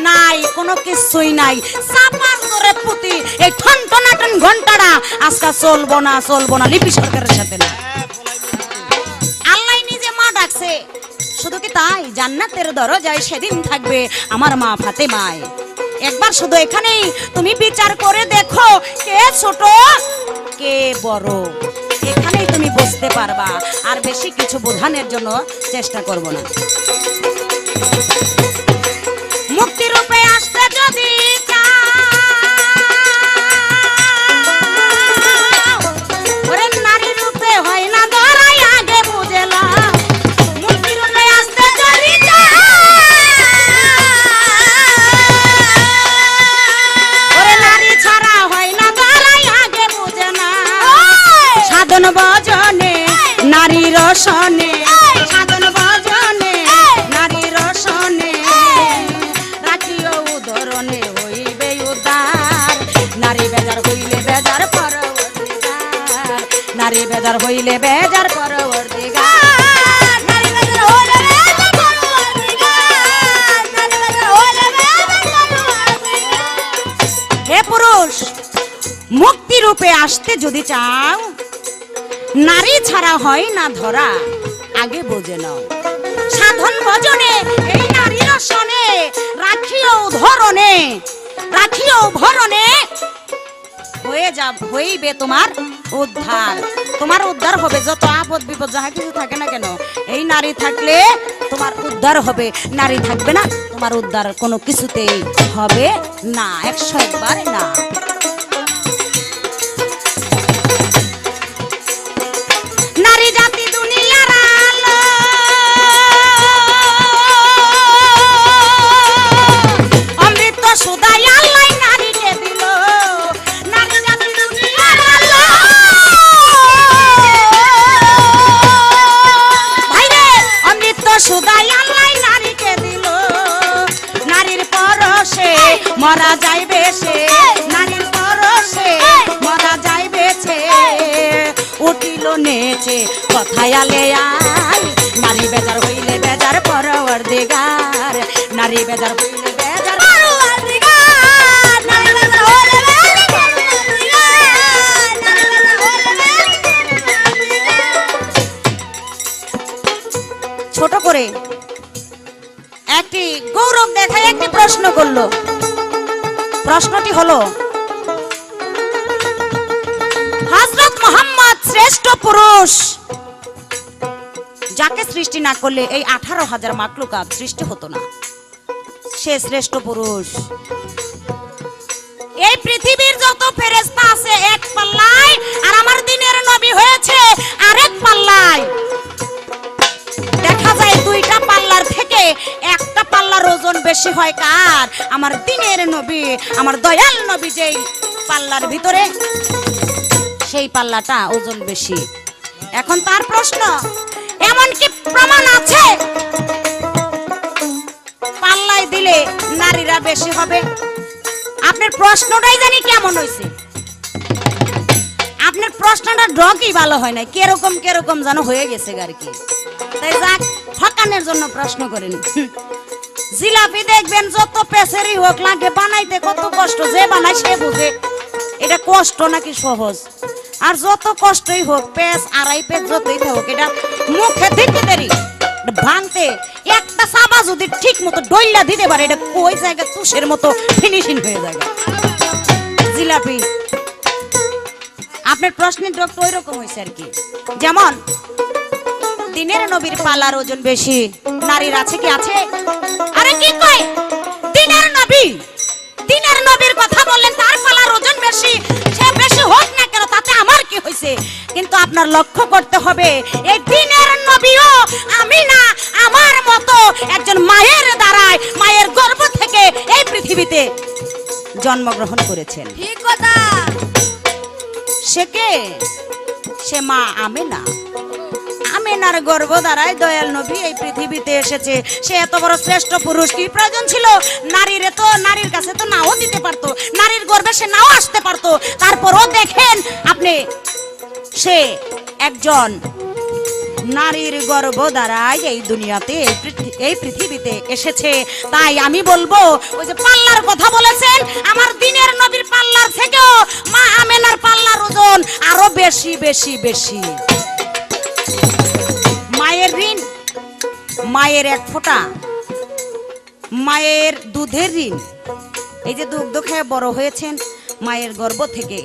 নাই কোনো কিছুই নাই চাপার করে পুতি এই ঠন টনাটন ঘন্টাটা আজকে চলবো না লিপি সরকারের সাথে না আল্লাহ নিজে মা ডাকছে শুধু কি তাই জান্নাতের দরজায় সেদিন থাকবে আমার মা ফাতেমায় একবার শুধু এখানেই তুমি বিচার করে দেখো কে ছোট কে বড় এখানেই তুমি বুঝতে পারবা আর বেশি কিছু বোঝানোর জন্য চেষ্টা করব না মুক্তি রূপে আসতে যদি চাও, ওরে নারী রূপে হয় না ধরাই আগে বুঝলাম মুক্তি রূপে আসতে যদি চাও, ওরে নারী ছাড়া হয় না ধরাই আগে বুঝে না সাধন ভজনে নারী রসনে সাধন ভজনে নারী রসনে রাখিও উদরণে হইবে উদ্ধার নারী বেজার হইলে বেজার পরওয়ারদিগার নারী বেজার হইলে বেজার পরওয়ারদিগার নারী বেজার হইলে বেজার পরওয়ারদিগার নারী বেজার হইলে বেজার পরওয়ারদিগার হে পুরুষ মুক্তি রূপে আসতে যদি চাও নারী ছাড়া হয় না ধরা আগে বুঝে নাও সাধন ভজনে এই নারী রসনে রাখিও ভরণে হইবে তোমার উদ্ধার হবে যত আপদ বিপদ যাহা কিছু থাকে না কেন এই নারী থাকলে তোমার উদ্ধার হবে নারী থাকবে না তোমার উদ্ধার কোনো কিছুতেই হবে না 101 বার না নারী জাতি দুনিয়ার আলো অমৃত সুদাই আল্লাহ নারীকে দিল নারী জাতি দুনিয়ার আলো ভাইরে অমৃত সুদাই আল্লাহ নারীকে দিল নারীর পরশে মরা যাইবে সে নারীর পরশে মরা যাইবে সে উঠিল নেচে কথায় আলে আয় নারী বেজার হইলে বেজার পরওয়ারদিগার নারী বেজার হইলে বেজার পরওয়ারদিগার নারী বেজার হইলে বেজার পরওয়ারদিগার নারী বেজার হইলে বেজার পরওয়ারদিগার ছোট করে একটি গৌরব দেখায় একটি প্রশ্ন করলো প্রশ্নটি হলো হযরত মুহাম্মদ শ্রেষ্ঠ পুরুষ যাকে সৃষ্টি না করলে এই 18,000 মাখলুকাত সৃষ্টি হতো না সে শ্রেষ্ঠ পুরুষ এই পৃথিবীর যত ফেরেশতা আছে এক পাল্লায় আর আমার দিনের নবী হয়েছে আরেক পাল্লায় দেখা যায় দুইটা পাল্লার থেকে একটা পাল্লার ওজন বেশি হয় কার আমার দিনের নবী আমার দয়াল নবী যেই পাল্লার ভিতরে সেই পাল্লাটা ওজন বেশি এখন তার প্রশ্ন এমন কি প্রমাণ আছে পাল্লা পাল্লায় দিলে নারীরা বেশি হবে? আপনার প্রশ্নটাই জানি কেমন হয়েছে। আপনার প্রশ্নটা ড্রকই ভালো হয় না, কেরকম কেরকম যেন হয়ে গেছে আর কি। তাই যাক, ফাঁকানের জন্য প্রশ্ন করেন। জিলাপি দেখবেন যত পেছেরই হোক লাগে বানাইতে কত কষ্ট, যে বানায় সে বুঝে এটা কষ্ট নাকি সহজ। আর যত কষ্টই হোক, পেঁচ আড়াই পেঁচ যতই হোক, এটা মুখে দিতে দেরি ভাঙতে একটা চাবা যদি ঠিক মতো ডইলা দিতে পারে, এটা কই জায়গা তুষের মতো ফিনিশিং হয়ে যাবে জিলাপি। আপনার প্রশ্নের ডক্ট ওই রকম হয়েছে আর কি। যেমন দিনের নবীর পাল্লার ওজন বেশি, নারীর আছে কি আছে? আরে কি কয়, দিনের নবীর কথা বললেন, তার পাল্লার ওজন বেশি, সে বেশি হোক না কেন, তাতে আমার কি হয়েছে? কিন্তু আপনার লক্ষ্য করতে হবে, এই দিনের নবীও আমি না আমার মতো একজন মায়ের দ্বারায়, মায়ের গর্ভ থেকে এই পৃথিবীতে জন্মগ্রহণ করেছেন। ঠিক কথা। সে কে? সে মা আমেনা। আমেনার গর্ভ দ্বারাই দয়াল নবী এই পৃথিবীতে এসেছে। সে এত বড় শ্রেষ্ঠ পুরুষ, কি প্রয়োজন ছিল? নারীর কাছে তো নাও দিতে পারতো, নারীর গর্ভে সে নাও আসতে পারতো। তারপরও দেখেন আপনি, সে একজন নারীর গর্ভ দ্বারাই এই দুনিয়াতে, এই পৃথিবীতে এসেছে। তাই আমি বলবো, ওই যে পাল্লার কথা বলেছেন, আমার দিনের নবীর পাল্লার থেকেও মা আমেনার পাল্লার ওজন আরো বেশি বেশি বেশি। মায়ের ঋণ, মায়ের এক ফোঁটা, মায়ের দুধের ঋণ। এই যে দুগ্ধ খেয়ে বড় হয়েছেন, মায়ের গর্ভ থেকে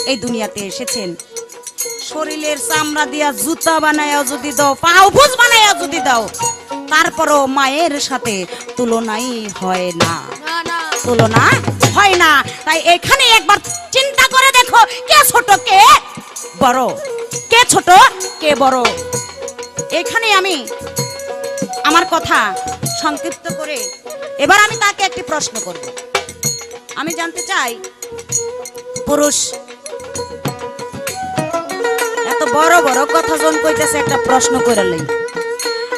এই দুনিয়াতে এসেছেন। শরীরের চামড়া দিয়া জুতা বানায়া যদি দাও, পাউফুজ বানায়া যদি দাও, তারপরও মায়ের সাথে তুলনাই হয় না, তুলনা হয় না। তাই এখানে একবার চিন্তা করে দেখো, কে ছোট কে বড়, কে ছোট কে বড়। এখানে আমি আমার কথা সংক্ষিপ্ত করে এবার আমি তাকে একটি প্রশ্ন করব। আমি জানতে চাই, পুরুষ এত বড় বড় কথা জন কইতেছে, একটা প্রশ্ন করে লই।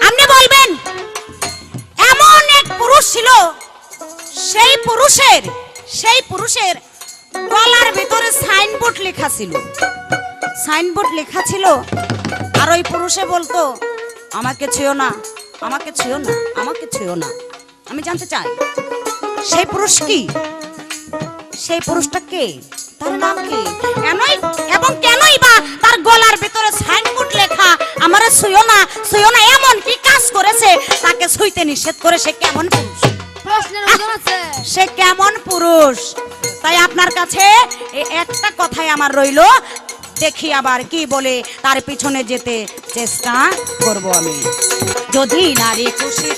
আপনি বলবেন, এমন এক পুরুষ ছিল, সেই পুরুষের গলার ভিতরে সাইনবোর্ড লেখা ছিল, সাইনবোর্ড লেখা ছিল, আর ওই পুরুষে বলতো, আমাকে ছুঁয়ো না, আমাকে ছুঁয়ো না, আমাকে ছুঁয়ো না। আমি জানতে চাই, সেই পুরুষ কি? সেই পুরুষটা কে? তার নাম কি? এবং কেনই বা তার গলার ভিতরে সাইনবোর্ড লেখা, আমারে ছুঁয়ো না, ছুঁয়ো না, এমন কি কাজ করেছে তাকে ছুঁইতে নিষেধ করে? সে কেমন পুরুষ? প্রশ্নের ওজন আছে। সে কেমন পুরুষ? তাই আপনার কাছে এই একটা কথাই আমার রইল, দেখি আবার কি বলে, তার পিছনে যেতে চেষ্টা করব আমি। যদি নারী খুশি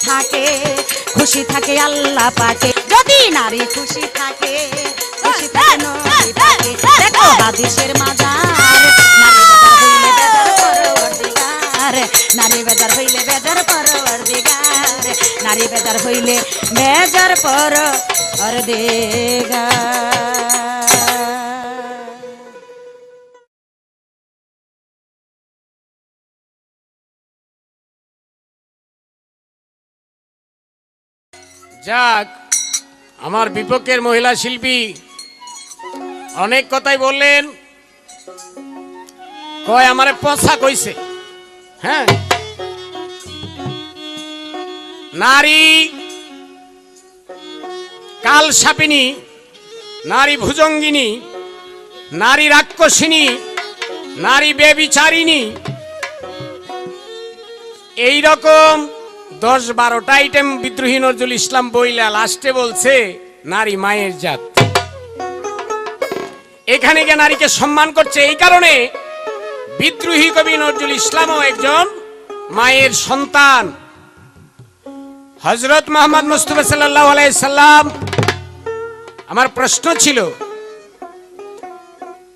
থাকে আল্লাহ পাকে, যদি নারী খুশি থাকে নবী পাকে। দেখো হাদিসের মাজার, নারী বেজার হইলে বেজার পরওয়ারদিগার, নারী বেজার হইলে বেজার পরওয়ারদিগার। যাক, আমার বিপক্ষের মহিলা শিল্পী অনেক কথাই বললেন, কয় আমারে পচা কইছে। হ্যাঁ, নারী কাল সাপিনী, নারী ভুজঙ্গিনী, নারী রাক্ষসিনী, নারী বেবিচারিণী, এইরকম 10-12টা আইটেম বিদ্রোহী নজরুল ইসলাম বইলা লাস্টে বলছে নারী মায়ের জাত। এখানে গিয়ে নারীকে সম্মান করছে। এই কারণে বিদ্রোহী কবি নজরুল ইসলামও একজন মায়ের সন্তান। হযরত মুহাম্মদ মুস্তাফা সাল্লাল্লাহু আলাইহি সাল্লাম, আমার প্রশ্ন ছিল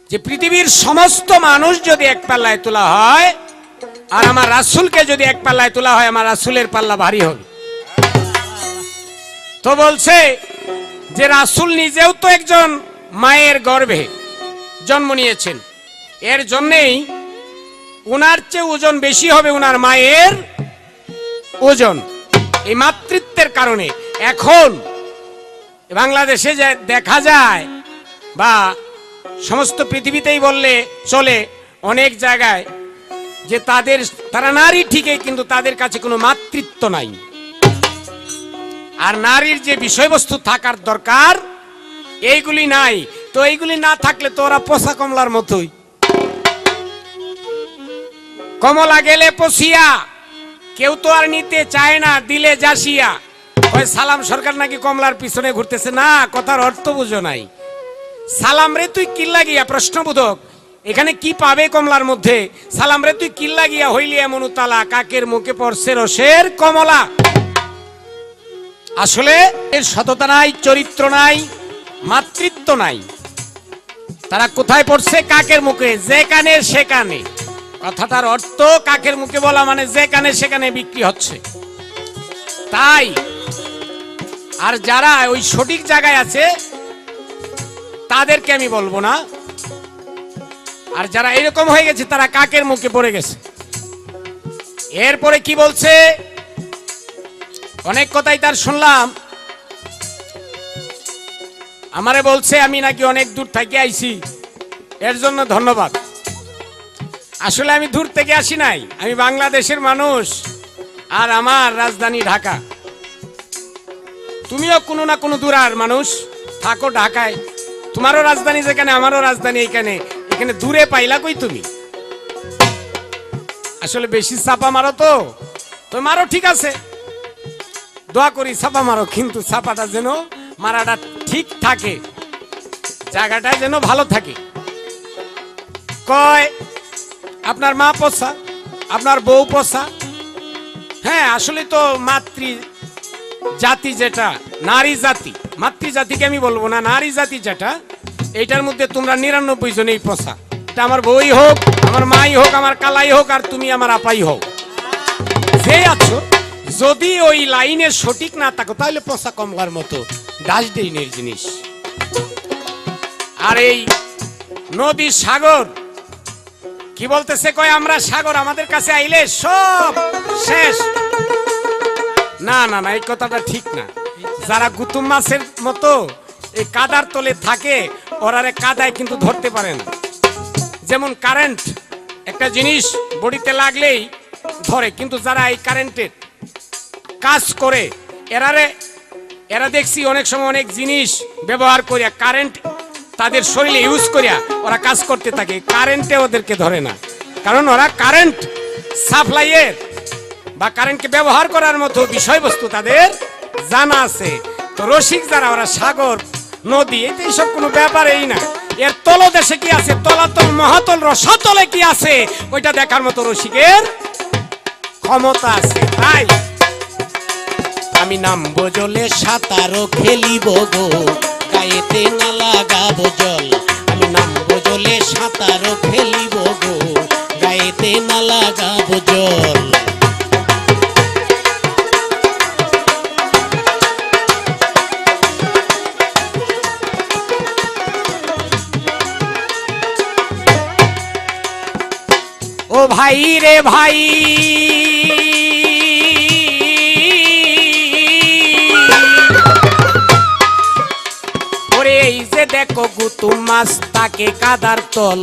যে পৃথিবীর সমস্ত মানুষ যদি এক পাল্লায় তোলা হয়, আর আমার রাসূলকে যদি এক পাল্লায় তোলা হয়, আমার রাসূলের পাল্লা ভারী হবে। তো বলছে যে রাসূল নিজেও তো একজন মায়ের গর্ভে জন্ম নিয়েছেন, এর জন্যেই উনার চেয়ে ওজন বেশি হবে উনার মায়ের ওজন, এই মাতৃত্বের কারণে। এখন বাংলাদেশে যে দেখা যায় বা সমস্ত পৃথিবীতেই বললে চলে, অনেক জায়গায় যে তারা নারী ঠিকই, কিন্তু তাদের কাছে কোনো মাতৃত্ব নাই। আর নারীর যে বিষয়বস্তু থাকার দরকার এইগুলি নাই। তো এইগুলি না থাকলে তো ওরা পচা কমলার মতোই। কমলা গেলে পচিয়া, কেউ তো আর নিতে চায় না, দিলে জাসিয়া। ওই সালাম সরকার নাকি কমলার পিছনে ঘুরতেছে। না, কথার অর্থ বুঝো নাই। সালাম রে তুই কি লাগিয়া, প্রশ্নবোধক, এখানে কি পাবে কমলার মধ্যে? সালাম রে তুই কি লাগিয়া হইলি এমন উতালা, কাকের মুখে পড়ছে রসের কমলা। আসলে এর সততা নাই, চরিত্র নাই, মাতৃত্ব নাই। তারা কোথায় পড়ছে? কাকের মুখে, যেখানে সেখানে। কথাটার অর্থ কাকের মুখে বলা মানে যেখানে সেখানে বিক্রি হচ্ছে। তাই আর যারা ওই সঠিক জায়গায় আছে তাদেরকে আমি বলবো না, আর যারা এরকম হয়ে গেছে তারা কাকের মুখে পড়ে গেছে। এরপরে কি বলছে? অনেক কথাই তার শুনলাম। আমারে বলছে আমি নাকি অনেক দূর থেকে আইছি, এর জন্য ধন্যবাদ। আসলে আমি দূর থেকে আসি নাই, আমি বাংলাদেশের মানুষ, আর আমার রাজধানী ঢাকা। তুমিও কোনো না কোনো দূরের মানুষ, থাকো ঢাকায়। তোমারও রাজধানী যেখানে, আমারও রাজধানী এখানে। এখানে দূরে পাইলা কই তুমি? আসলে বেশি চাপা মারো তো মারো, ঠিক আছে, দোয়া করি চাপা মারো, কিন্তু চাপাটা যেন মারাটা ঠিক থাকে, জায়গাটা যেন ভালো থাকে। কয় আপনার মা পচা, আপনার বউ পচা। হ্যাঁ, আসলে তো মাতৃ জাতি যেটা, নারী জাতি, মাতৃজাতিকে আমি বলবো না, নারী জাতি যেটা, এইটার মধ্যে তোমরা 99 জনেই পচা। এটা আমার বউই হোক, আমার মাই হোক, আমার কালাই হোক, আর তুমি আমার আপাই হোক, যে আছো, যদি ওই লাইনে সঠিক না থাকো তাহলে পচা কমলার মতো ডাস্টবিনের জিনিস। আর এই নদী সাগর কি বলতেছে? কয় আমরা সাগর, আমাদের কাছে আইলে সব শেষ। না না না, এই কথাটা ঠিক না। যারা গুতুম মাছের মতো এই কাদার তলে থাকে, ওরারে কাদায় কিন্তু ধরতে পারে না। যেমন কারেন্ট একটা জিনিস বডিতে লাগলেই ধরে, কিন্তু যারা এই কারেন্টের কাজ করে, এরা দেখছি অনেক সময় অনেক জিনিস ব্যবহার করিয়া, কারেন্ট তাদের শরীরে ইউজ করিয়া ওরা কাজ করতে থাকে, কারেন্টে ওদেরকে ধরে না। কারণ ওরা কারেন্ট সাপ্লাইয়ের বা কারেন্টকে ব্যবহার করার মতো বিষয়বস্তু তাদের জানা আছে। তো রসিক যারা, ওরা সাগর, নদী, এইসব কোনো ব্যাপারেই না। এর তলদেশে কি আছে, তলাতল মহাতল রসাতলে কি আছে, ওইটা দেখার মতো রসিকের ক্ষমতা আছে। তাই আমি নামবো জলে সাঁতারও খেলিব গো, গায়েতে না লাগাবো জল। আমি নামবো জলে সাঁতারও খেলিব গো, গায়েতে না লাগাবো জল। ও ভাই রে ভাই, ওরে এই যে দেখো গুতুম মাছ তাকে কাদার তল,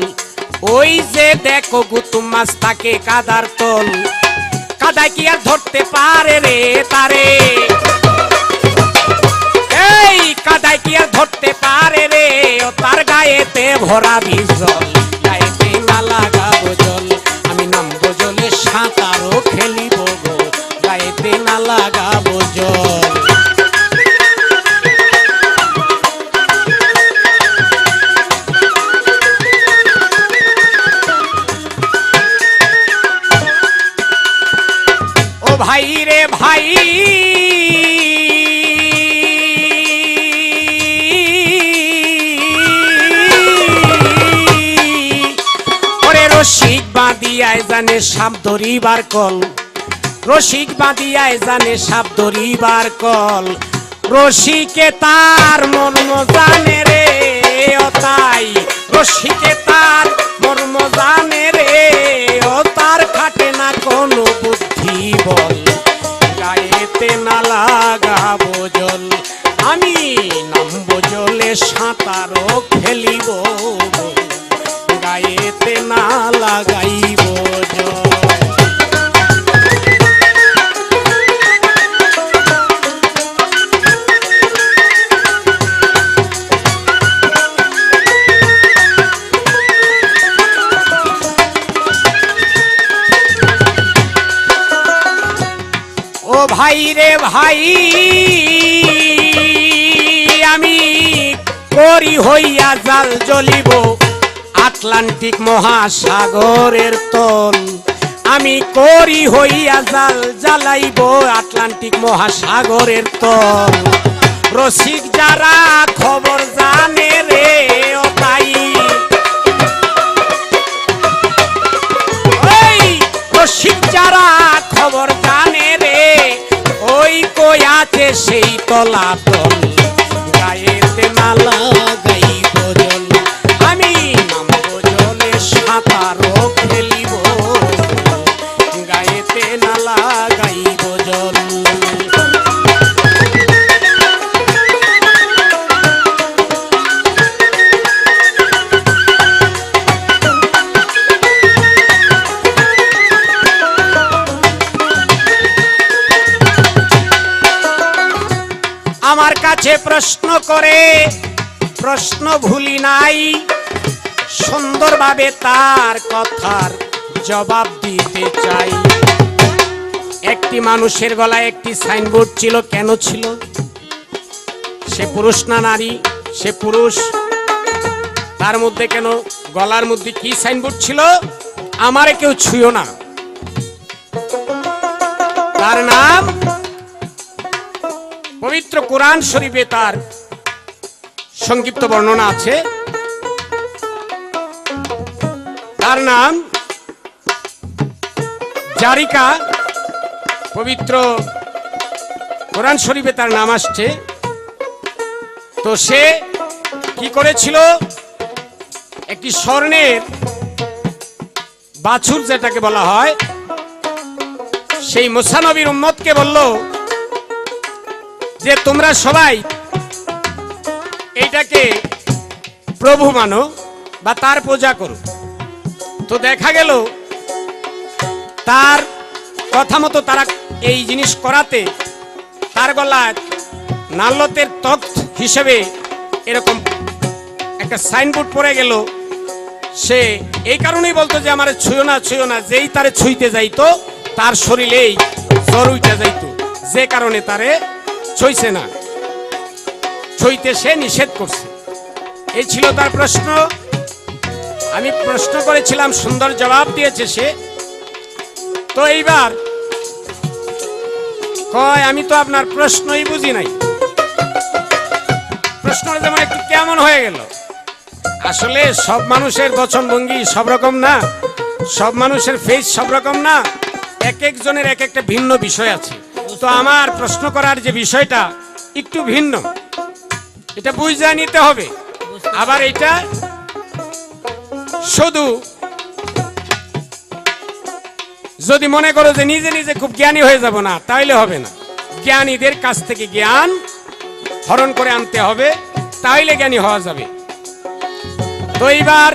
ওই যে দেখো গুতুম মাছ তাকে কাদার তল, কাদায় কি আর ধরতে পারে রে তারে? এই কাদায় কি আর ধরতে পারে রে? ও তার গায়েতে ভরা বিজল, গায়েতে না লাগাবো জল। আমি নামবো জলে সাঁতারও খেলিব গো, গায়েতে না লাগাবো জল। ও ভাই রে ভাই, রসিক বাঁধিয়ায় জানে সাপ ধরিবার কল, রসিক বাঁধিয়ায় জানে সাপ ধরিবার কল, রসিকে তার মর্ম জানে রে। ও তাই রসিকে তার মর্ম জানে রে, ও তার খাটে না কোনো বুদ্ধি বল, গায়েতে না লাগাবো জল। নামবো জলে সাঁতারও খেলিব গো, গায়েতে না লাগাইব জল। ও ভাই রে ভাই, আমি করি হইয়া জাল জ্বলিব আটলান্টিক মহাসাগরের তল। আমি করি হইয়া জাল জ্বালাইব আটলান্টিক মহাসাগরের তল। রসিক যারা খবর জানে রে ও তাই, ওই রসিক যারা খবর জানে রে, ওই কই আছে সেই তলাতল, গায়েতে নালা লাগাইব জল। আমি নামবো জলে সাঁতারও খেলিব গো, গায়েতে না লাগাইব জল। আমার কাছে প্রশ্ন করে, প্রশ্ন ভুলি নাই, সুন্দরভাবে তার কথার জবাব দিতে চাই। একটি মানুষের গলায় একটি সাইনবোর্ড ছিল, কেন ছিল? সে পুরুষ না নারী? সে পুরুষ। তার মধ্যে কেন গলার মধ্যে কি সাইনবোর্ড ছিল? আমারে কেউ ছুঁয়ো না। তার নাম পবিত্র কোরআন শরীফে তার সংক্ষিপ্ত বর্ণনা আছে। তার নাম জারিকা। পবিত্র কোরআন শরীফে তার নাম আসছে। তো সে কি করেছিল? একটি স্বর্ণের বাছুর যেটাকে বলা হয়, সেই মুসা নবীর উম্মতকে বলল যে তোমরা সবাই এইটাকে প্রভু মানো বা তার পূজা করো। তো দেখা গেল তার কথা মতো তারা এই জিনিস করাতে তার গলায় নাল্লতের তখ্ত হিসেবে এরকম একটা সাইনবোর্ড পড়ে গেল। সে এই কারণেই বলতো যে আমার ছুঁয়ো না, ছুঁয়ো না। যেই তারে ছুঁইতে যাইতো তার শরীরেই জ্বর উঠে যাইতো, যে কারণে তারে ছুঁইছে না, ছুঁইতে সে নিষেধ করছে। এই ছিল তার প্রশ্ন। আমি প্রশ্ন করেছিলাম, সুন্দর জবাব দিয়েছে সে। তো এইবার কয় আমি তো আপনার প্রশ্নই বুঝি নাই। প্রশ্নটা যেমন একটু কেমন হয়ে গেল। আসলে সব মানুষের গঠন ভঙ্গি সব রকম না, সব মানুষের ফেস সব রকম না, এক একজনের এক একটা ভিন্ন বিষয় আছে। তো আমার প্রশ্ন করার যে বিষয়টা একটু ভিন্ন, এটা বুঝে নিতে হবে। আবার এটা শুধু যদি মনে করো যে নিজে নিজে খুব জ্ঞানী হয়ে যাব না, তাইলে হবে না। জ্ঞানীদের কাছ থেকে জ্ঞান হরণ করে আনতে হবে, তাইলে জ্ঞানী হওয়া যাবে। তো এইবার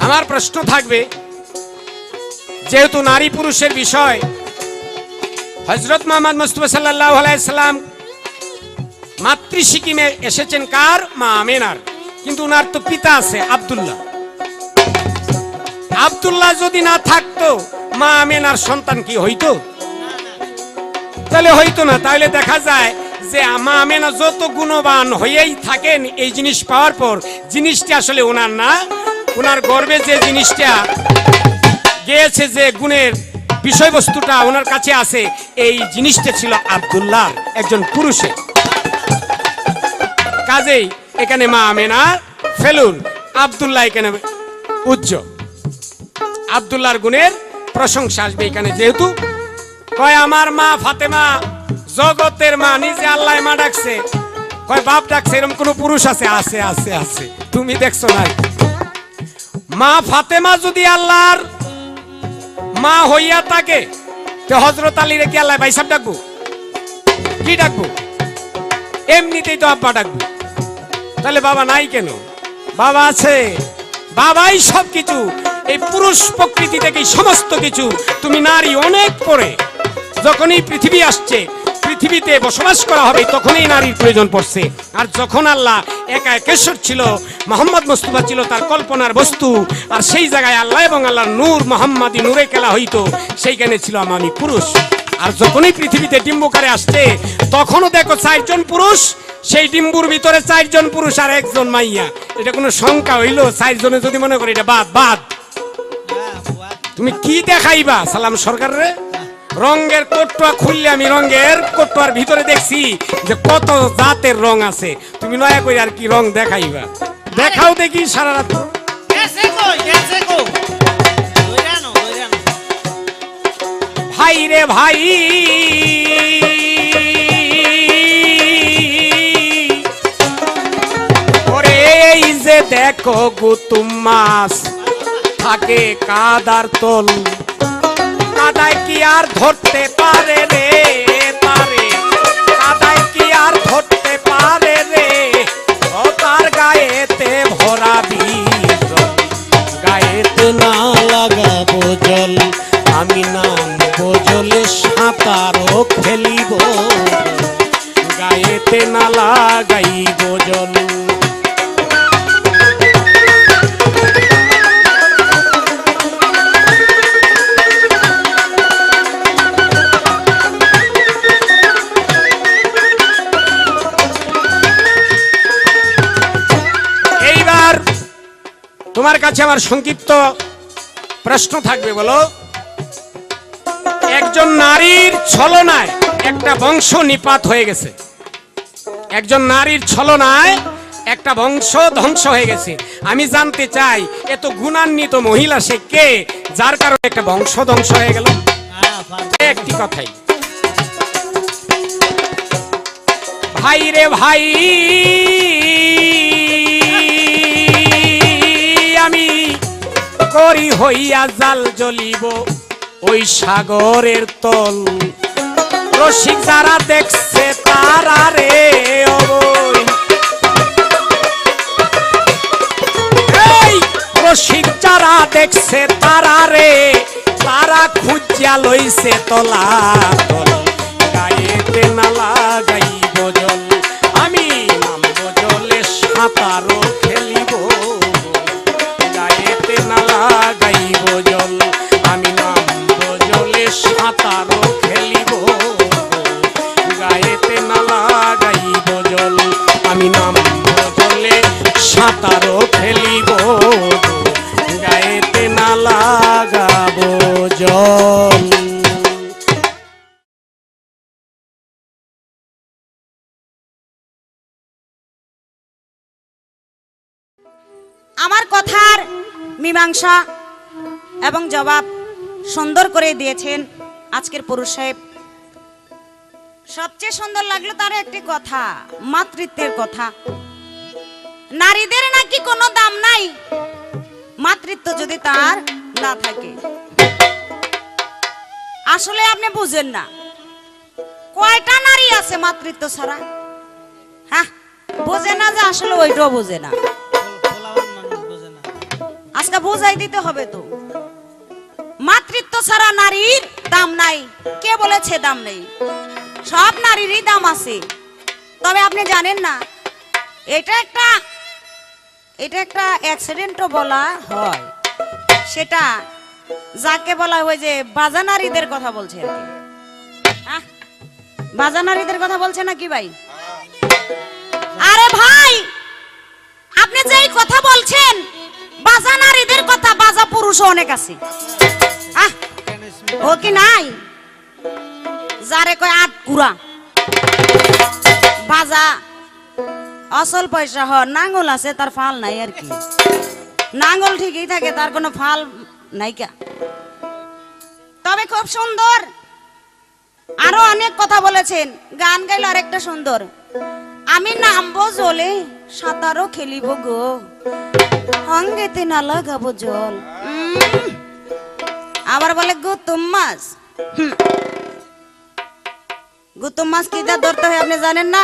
আমার প্রশ্ন থাকবে, যেহেতু নারী পুরুষের বিষয়, হযরত মুহাম্মদ মুস্তাফা সাল্লাল্লাহু আলাইহি সাল্লাম মাতৃশিকিমে এসেছেন কার? মা আমেনার। কিন্তু উনার তো পিতা আছে আব্দুল্লাহ। আব্দুল্লাহ যদি না থাকতো মা আমেনার সন্তান কি হইতো? তাহলে হইতো না। তাহলে দেখা যায় যে মা আমেনা যত গুণবান হয়েই থাকেন, এই জিনিস পাওয়ার পর জিনিসটা আসলে ওনার না, ওনার গর্বে যে জিনিসটা গিয়েছে, যে গুণের বিষয়বস্তুটা ওনার কাছে আছে, এই জিনিসটা ছিল আব্দুল্লাহ, একজন পুরুষের। কাজেই এখানে মা আমেনা ফেলুন, আব্দুল্লাহ এখানে উজ্জ্বল। আব্দুল্লাহর গুণের প্রশংসা আসবে এখানে। যেহেতু কয় আমার মা ফাতেমা জগতের মা, নিজে আল্লাহ মা ডাকছে, কয় বাপ ডাকছে, এরকম কোন পুরুষ আছে? আছে আছে আছে, তুমি দেখছো না? মা ফাতেমা যদি আল্লাহর মা হইয়া থাকে, তো হযরত আলীরে কি আল্লাহ ভাই সাহেব ডাকবো? কি ডাকবো? এমনিতেই তো আব্বা ডাকবে। তাহলে বাবা নাই কেন? বাবা আছে, বাবাই সব কিছু। এই পুরুষ প্রকৃতি থেকে সমস্ত কিছু। তুমি নারী অনেক পরে, যখনই পৃথিবী আসছে, পৃথিবীতে বসবাস করা হবে, তখনই নারীর প্রয়োজন পড়ছে। আর যখন আল্লাহ একা একেশ্বর ছিল, মোহাম্মদ মুস্তাফা ছিল তার কল্পনার বস্তু, আর সেই জায়গায় আল্লাহ এবং আল্লাহর নূর মোহাম্মদী নূরে খেলা হইতো, সেইখানে ছিল আমি পুরুষ। আর যখনই পৃথিবীতে ডিম্বকারে আসছে, তখনও দেখো 4 জন পুরুষ, সেই ডিম্বুর ভিতরে 4 জন পুরুষ আর 1 জন মাইয়া। এটা কোনো সংখ্যা হইলো? 4 জনে যদি মনে করি এটা বাদ বাদ। তুমি কি দেখাইবা সালাম সরকার রে? রঙের কোটটা খুললে আমি রঙের কোটটার ভিতরে দেখছি যে কত জাতের রং আছে। তুমি নয়া করে আর কি রং দেখাইবা? দেখাও দেখি সারা রাত। ভাই রে ভাই, ওরে এই যে দেখো গুতুম মাছ থাকে কাদার তল, কাদায় কি আর ধরতে পারে রে তারে? কাদায় কি আর ধরতে পারে রে? ও তার গায়েতে ভরা বিষ, গায়েতে না লাগাবো জল, আমি নামবো জলে সাঁতারও খেলিব, গায়েতে না লাগাইব জল। এইবার তোমার কাছে আমার সংক্ষিপ্ত প্রশ্ন থাকবে, বলো। একজন নারীর ছলনায় একটা বংশ নিপাত হয়ে গেছে। একজন নারীর ছলনায় একটা বংশ ধ্বংস হয়ে গেছে। আমি জানতে চাই, এত গুণান্বিত মহিলা সে কে, যার কারণে একটা বংশ ধ্বংস হয়ে গেল? একটি কথাই, ভাই রে ভাই, আমি করি হইয়া জাল জ্বলিব ওই সাগরের তল, রসিক যারা দেখছে তারা রে, এই রসিক যারা দেখছে তারা রে, তারা খুঁজিয়া লইছে তলা তল, গায়েতে না লাগাইব জল, আমি নামবো জলে সাঁতারও খেলিব, গায়েতে না লাগাইব জল, আমি নামবো জলে সাঁতারও খেলিব, গায়েতে না লাগাইব জল, আমি নামবো জলে সাঁতারও খেলিব, গায়েতে না লাগাবো জল। আমার কথার মীমাংসা এবং জবাব সুন্দর করে দিয়েছেন আজকের পুরুষ সাহেব। সবচেয়ে সুন্দর লাগলো তার একটি কথা, মাতৃত্বের কথা। নারীদের নাকি কোনো দাম নাই মাতৃত্ব যদি তার না থাকে। আসলে আপনি বুঝেন না, কয়টা নারী আছে মাতৃত্ব ছাড়া? হ্যাঁ, বোঝে না যে আসলে ওইটাও বোঝে না। আজকে বুঝাই দিতে হবে তো, মাতৃত্ব ছাড়া নারীর দাম নাই। কে বলেছে দাম নেই? সব নারীরই দাম আছে। তবে আপনি জানেন না, এটা একটা অ্যাক্সিডেন্টও বলা হয়। সেটা যাকে বলা হয় যে বাজা নারীদের কথা বলছে আর কি। হ্যাঁ, বাজা নারীদের কথা বলছে নাকি ভাই? আরে ভাই, আপনি যেই কথা বলছেন বাজা নারীদের কথা, বাজা পুরুষও অনেক আছে। ও কি নাই? যারে কয় আট কুড়া বাজা, আসল পয়সা হ, নাঙ্গল আছে তার ফাল নাই আর কি। নাঙ্গল ঠিকই থাকে, তার কোনো ফাল নাইকা। তবে খুব সুন্দর আরো অনেক কথা বলেছেন। গান গাইল আরেকটা সুন্দর, আমি নামবো জলে সাঁতারও খেলিব গো, অঙ্গেতে না লাগাবো জল। আবার বলে গুতুম মাছ। গুতুম মাছ কি ধরতে হয় আপনি জানেন না?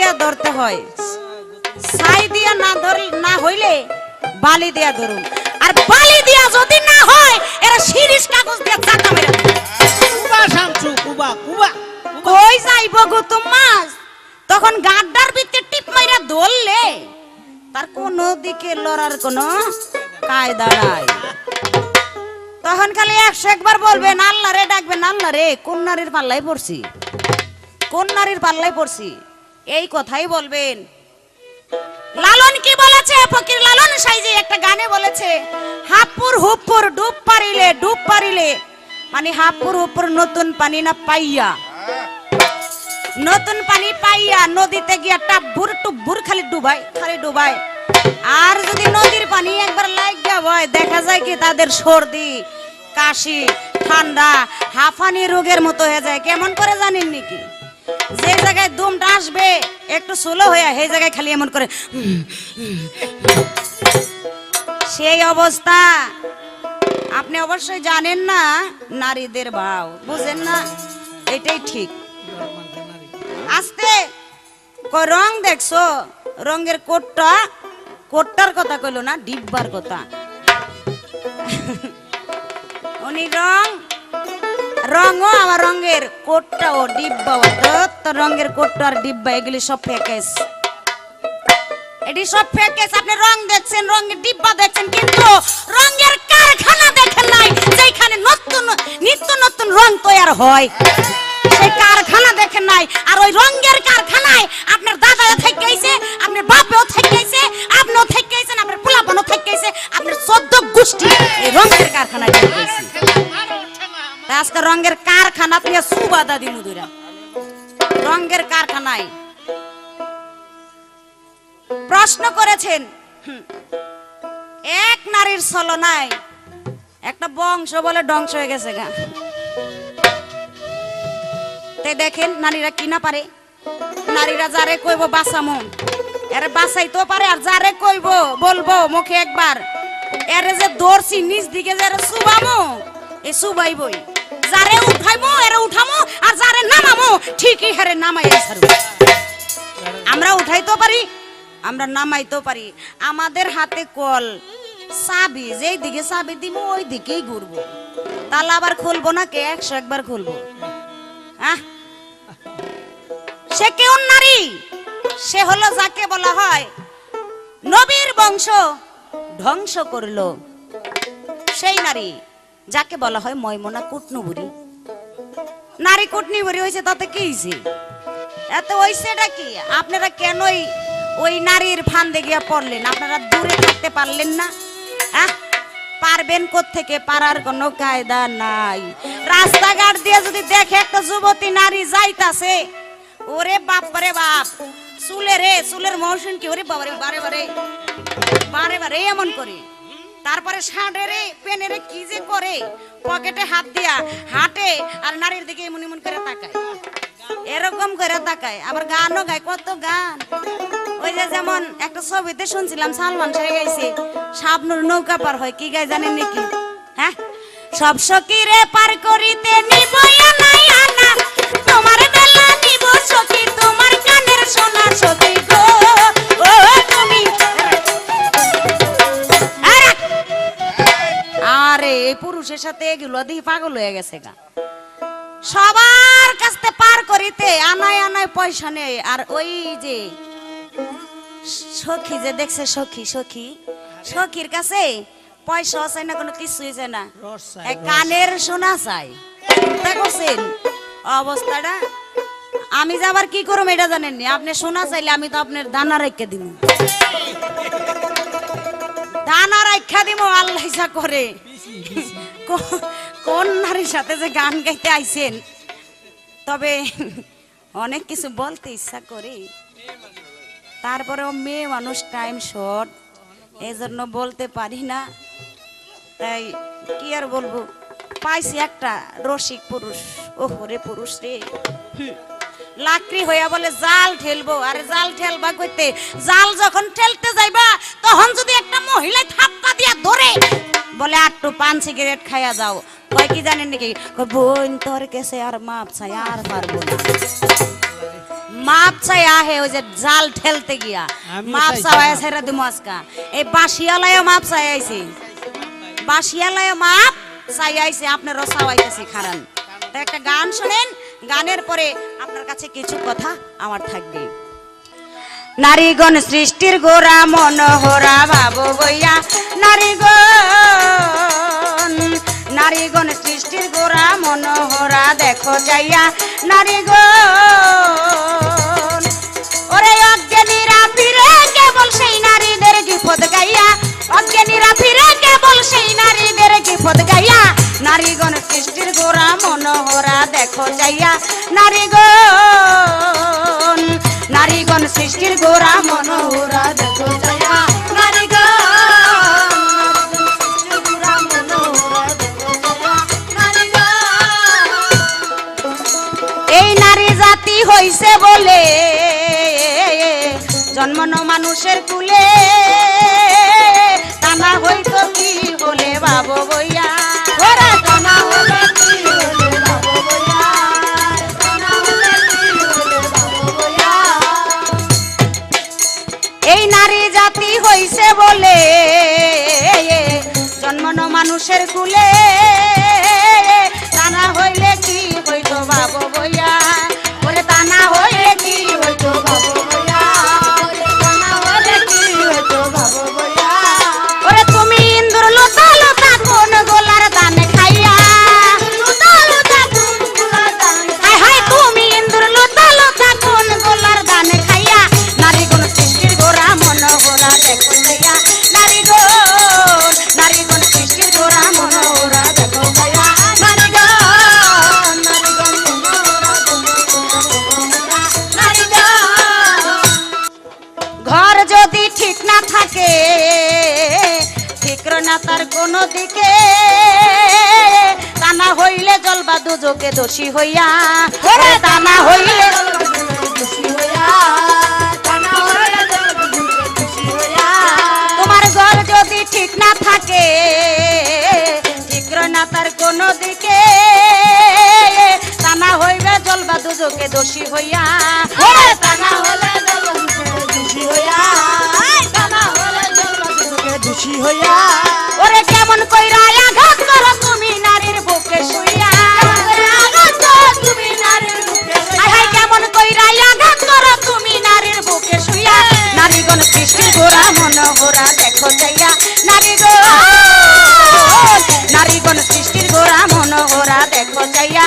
দিয়া ধরতে হয়, ছাই দিয়া না হইলে বালি দিয়া ধরুন, আর বালি দিয়া যদি না হয় এরা শিরিষ কাগজ দিয়া চাকা মেরে দেবে। কুবা শামসু কুবা কুবা কই যাইব গো তো মাছ, তখন গাড্ডার ভিতরে টিপ মাইরা ধরলে তার কোন দিকে লড়ার কোন কায়দা নাই। তখন খালি 101 বার বলবেন আল্লাহ রে, ডাকবেন আল্লাহ রে, কোন নারীর পাল্লাই পড়ছি, কোন নারীর পাল্লাই পড়ছি, এই কথাই বলবেন। লালন কি বলেছে, ফকির লালন সাইজি একটা গানে বলেছে, হাপুর হুপুর ডুব পারিলে, মানে হাপুর হুপুর নতুন পানি না পাইয়া, নতুন পানি পাইয়া নদীতে গিয়া টুব্বুর খালি ডুবাই। আর যদি নদীর পানি একবার লাগিয়া হয় দেখা যায় কি তাদের সর্দি কাশি ঠান্ডা হাঁফানি রোগের মতো হয়ে যায়। কেমন করে জানেন নাকি, যে জায়গায় দুমটা আসবে একটু স্লো হয়ে সেই জায়গায় খালি এমন করে সেই অবস্থা। আপনি অবশ্যই জানেন না নারীদের ভাও, বুঝেন না, এটাই ঠিক। আস্তে রং দেখছো, রঙের কোটটার কথা কইলো না, ডিব্বার কথা। উনি রঙও আমার রঙের কোটটাও ডিব্বা, তো রঙের কোটটা আর ডিব্বা এগুলি সব ফেকেস, এটি সব ফেকেস। আপনি রং দেখছেন, রঙের ডিব্বা দেখছেন, কিন্তু রঙের কারখানা দেখেন নাই, যেখানে নিত্য নতুন রং তৈরি হয়, সেই কারখানা দেখেন নাই। আর ওই রঙের কারখানায় আপনার দাদাও থেকে গেছে, আপনার বাপও থেকে গেছে, আপনিও থেকে গেছেন, আপনার পোলাপানও থেকে গেছে, আপনার 14 গোষ্ঠী এই রঙের কারখানায় থেকে গেছে। আজকে রঙের কারখানা আপনি সুবাদা দিমুদুরা রঙের কারখানায় প্রশ্ন করেছেন, এক নারীর ছলনায় একটা বংশ বলে ধ্বংস হয়ে গেছে গা। দেখেন নারীরা কি না পারে, নারীরা যারে কইব বাঁচামো এরে বাঁচাইতেও পারে, আর যারে কইব বলবো মুখে একবার এরে যে দর্শি নিজ দিকে যারে সুবামো এ সুবাইবই, যারে উঠাইমো এরে উঠামো, আর যারে নামামো ঠিকই হেরে নামাই ছাড়বো। আমরা উঠাইতেও পারি, আমরা নামাইতেও পারি। আমাদের হাতে কল চাবি, যেই দিকে চাবি দিব ওই দিকেই ঘুরবো, তাহলে আবার খুলবো না কে, 101 বার খুলবো। সে কেউ নারী, সে হলো যাকে বলা হয় নবীর বংশ ধ্বংস করলো, সেই নারী যাকে বলা হয় ময়মনা কুটনুবুরি। নারী কুটনুবুরি হয়েছে তাতে কি হয়েছে, এত হয়েছেটা কি? আপনারা কেনই ওই নারীর ফান্দে গিয়া পড়লেন? আপনারা দূরে থাকতে পারলেন না? পারবেন কোত্থেকে? পারার কোনো কায়দা নাই। রাস্তাঘাট দিয়ে যদি দেখে একটা যুবতী নারী যাইতাছে, ওরে বাপ রে বাপ, চুলের মৌসুম কি, ওরে বাবারে বারে বারে বারে এমন করে, তারপরে শার্টেরে পেনেরে কি যে করে, পকেটে হাত দিয়া হাঁটে, আর নারীর দিকে এমন এমন করে তাকায়, এরকম করে তাকায়। আবার গানও গায়, কত গান। ওই যে যেমন একটা ছবিতে শুনছিলাম সালমান শাহ গাইছে, শাবনূর নৌকা পার হয়, কি গায় জানেন নাকি? হ্যাঁ, সব সখীরে পার করিতে নিবয়া নাই আনা, তোমার বেলা নিব সখী, তোমার কানের সোনা সখী গো, ও তুমি। আরে এই পুরুষের সাথে এগুলো দিয়ে পাগল হয়ে গেছে গা। সবার কাছে পার করিতে আনায় আনায় পয়সা নেই, আর ওই যে সখী যে দেখছে, সখীর কাছে পয়সা চাই না, কোনো কিছুই চাই না, কানের সোনা চাই। চিন্তা করছেন অবস্থাটা? আমি যে আবার কি করবো এটা জানেননি? আপনি সোনা চাইলে আমি তো আপনার দানা রেখে দিব, দানা রেখা দিব। আল্লাহ ইচ্ছা করে কোন নারীর সাথে যে গান গাইতে আইছেন, তবে অনেক কিছু বলতে ইচ্ছা করে, তারপরেও মেয়ে মানুষ, টাইম শর্ট, এই জন্য বলতে পারি না। তাই কি আর বলবো, পাইছি একটা রসিক পুরুষ, ওহরে পুরুষ রে, লাকড়ি হইয়া বলে জাল ঠেলবো। আরে জাল ঠেলবা কইতে, জাল যখন ঠেলতে যাইবা তখন যদি একটা মহিলা থাপ্পা দিয়া ধরে বলে আটটু পান সিগারেট খাইয়া যাও, কয় কি জানেন নাকি, বোন তোর কাছে আর মাপ চাই, আর পারবো না। মাপ চাই আহে ওই যে জাল ঠেলতে গিয়া আমিও মাপ চাইছি চাওয়ায় মাপ। ছেড়ে দিমু আজকা এই বাসিয়ালায়ও মাপ চাই আইছি বাসিয়ালায়ও মাপ চাই আইছি আপনারও চাওয়াইতেছি খারান তো একটা গান শুনেন গানের পরে আপনার কাছে কিছু কথা আমার থাকবে নারীগণ সৃষ্টির গোরা মনোহরা ভাবো বইয়া নারীগণ সৃষ্টির গোরা মনোহরা দেখো যাইয়া নারীগণ ওরে অজ্ঞানীরা ফিরে কেবল সেই নারীদের গিফত গাইয়া অজ্ঞানীরা ফিরে কেবল সেই নারীদের গিফত গাইয়া নারীগণ সৃষ্টির গোরা মনোহরা দেখো যাইয়া নারীগণ সৃষ্টির গোরা মনোহরা দেখো যাইয়া এই নারী জাতি হইছে বলে জন্মনো মানুষের কুলে টানা হইতো কি বলে বাবু বইয়া ওরা টানা হলে কি বলে বাবু বইয়া টানা হলে কি বলে বাবু বইয়া এই নারী জাতি হইছে বলে জন্মনো মানুষের কুলে টানা হইলে কি হইতো বাবু বইয়া ওরে টানা হইলে কি হইতো বাবু বইয়া ওরে টানা হইলে কি হইতো বাবু বইয়া ওরে তুমি ইন্দুর লতা লতা কোন গোলার দান খাইয়া লতা লতা কোন গোলার দান হায় হায় তুমি ইন্দুর লতা লতা কোন গোলার দান খাইয়া নারীগণ সৃষ্টির গোরা মনোহরা দেখো যাইয়া নারীগণ সৃষ্টির গোরা মনোহরা দেখো যাইয়া ঘর যদি ঠিক না থাকে ঠিক না তার কোনো দিকে টানা হইলে জলবা দুজকে দোষী হইয়া টানা হইলে তোমার ঘর যদি ঠিক না থাকে ঠিক না তার কোনো দিকে টানা হইবে জলবা দুজকে দোষী হইয়া টানা হলে ওরে কেমন কইরা আঘাত করো তুমি নারীর বুকে শুইয়া হায় হায় কেমন কইরা আঘাত করো তুমি নারীর বুকে শুইয়া নারীগণ সৃষ্টির গোরা মনোহরা দেখো যাইয়া নারীগণ সৃষ্টির গোরা মনোহরা দেখো যাইয়া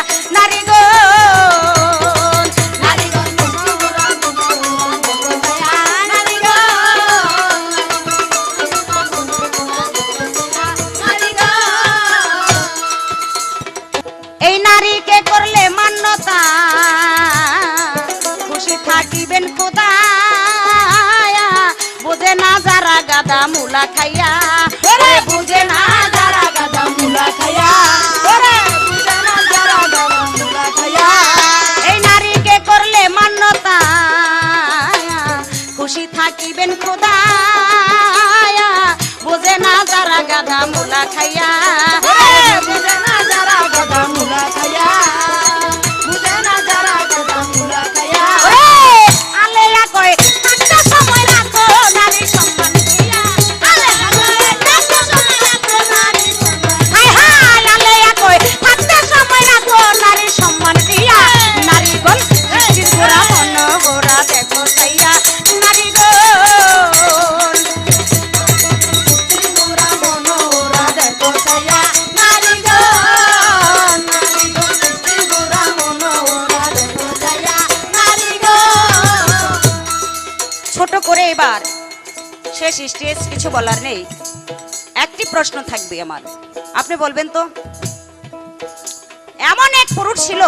এই নারীকে করলে মান্যতা খুশি থাকিবেন খোদা বুঝে না যারা গাদা মুলা খাইয়া বুঝে না যারা গাদা মুলা খাইয়া এই নারীকে করলে মান্যতা খুশি থাকিবেন খোদা বুঝে না যারা গাদা মুলা খাইয়া বুঝে না যারা গাদা মুলা খাইয়া বুঝে না যারা গাদা মুলা খাইয়া আলেয়া কয় একটা সময় রাখো নারী সম্মান দিয়া আলেয়া কয় একটা সময় রাখো নারী সম্মান হায় হায় আলেয়া কয় একটা সময় রাখো নারী সম্মান দিয়া নারীগণ সৃষ্টির গোরা মনোহরা দেখো যাইয়া ছোট করে এবার শেষ স্টেজ কিছু বলার নেই একটি প্রশ্ন থাকবে আমার আপনি বলবেন তো এমন এক পুরুষ ছিল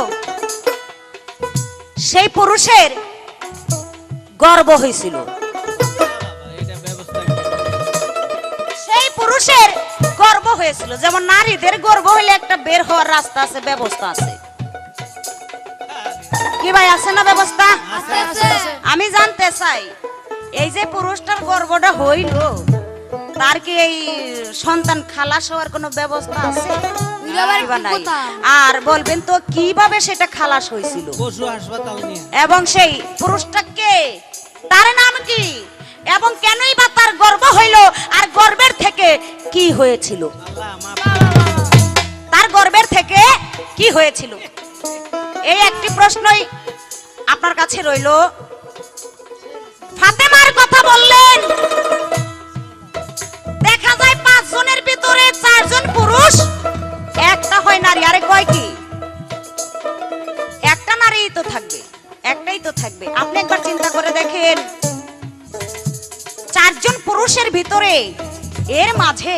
সেই পুরুষের গর্ব হয়েছিল সেই পুরুষের গর্ব হয়েছিল যেমন নারীদের গর্ব হইলে একটা বের হওয়ার রাস্তা আছে ব্যবস্থা আছে কি ভাই আছে না ব্যবস্থা আমি জানতে চাই এই যে পুরুষটার গর্বটা হইল তার কি এই সন্তান খালাস হওয়ার কোনো ব্যবস্থা আছে? ওইটা আবার কিবা নাই। কথা। আর বলবেন তো কিভাবে সেটা খালাস হয়েছিল পশু হাসপাতাল নিয়ে এবং সেই পুরুষটা কে, তার নাম কি, এবং কেনই বা তার গর্ভ হইল, আর গর্ভের থেকে কি হয়েছিল, আল্লাহ মাফ তার গর্ভের থেকে কি হয়েছিল, এই একটি প্রশ্নই আপনার কাছে রইল। ফাতেমার কথা বললেন, দেখা যায় 5 জনের ভিতরে 4 জন পুরুষ, একটা হয় নারী। আরে কয় কি, একটা নারীই তো থাকবে, একটাই তো থাকবে। আপনি একবার চিন্তা করে দেখেন, 4 জন পুরুষের ভিতরে এর মাঝে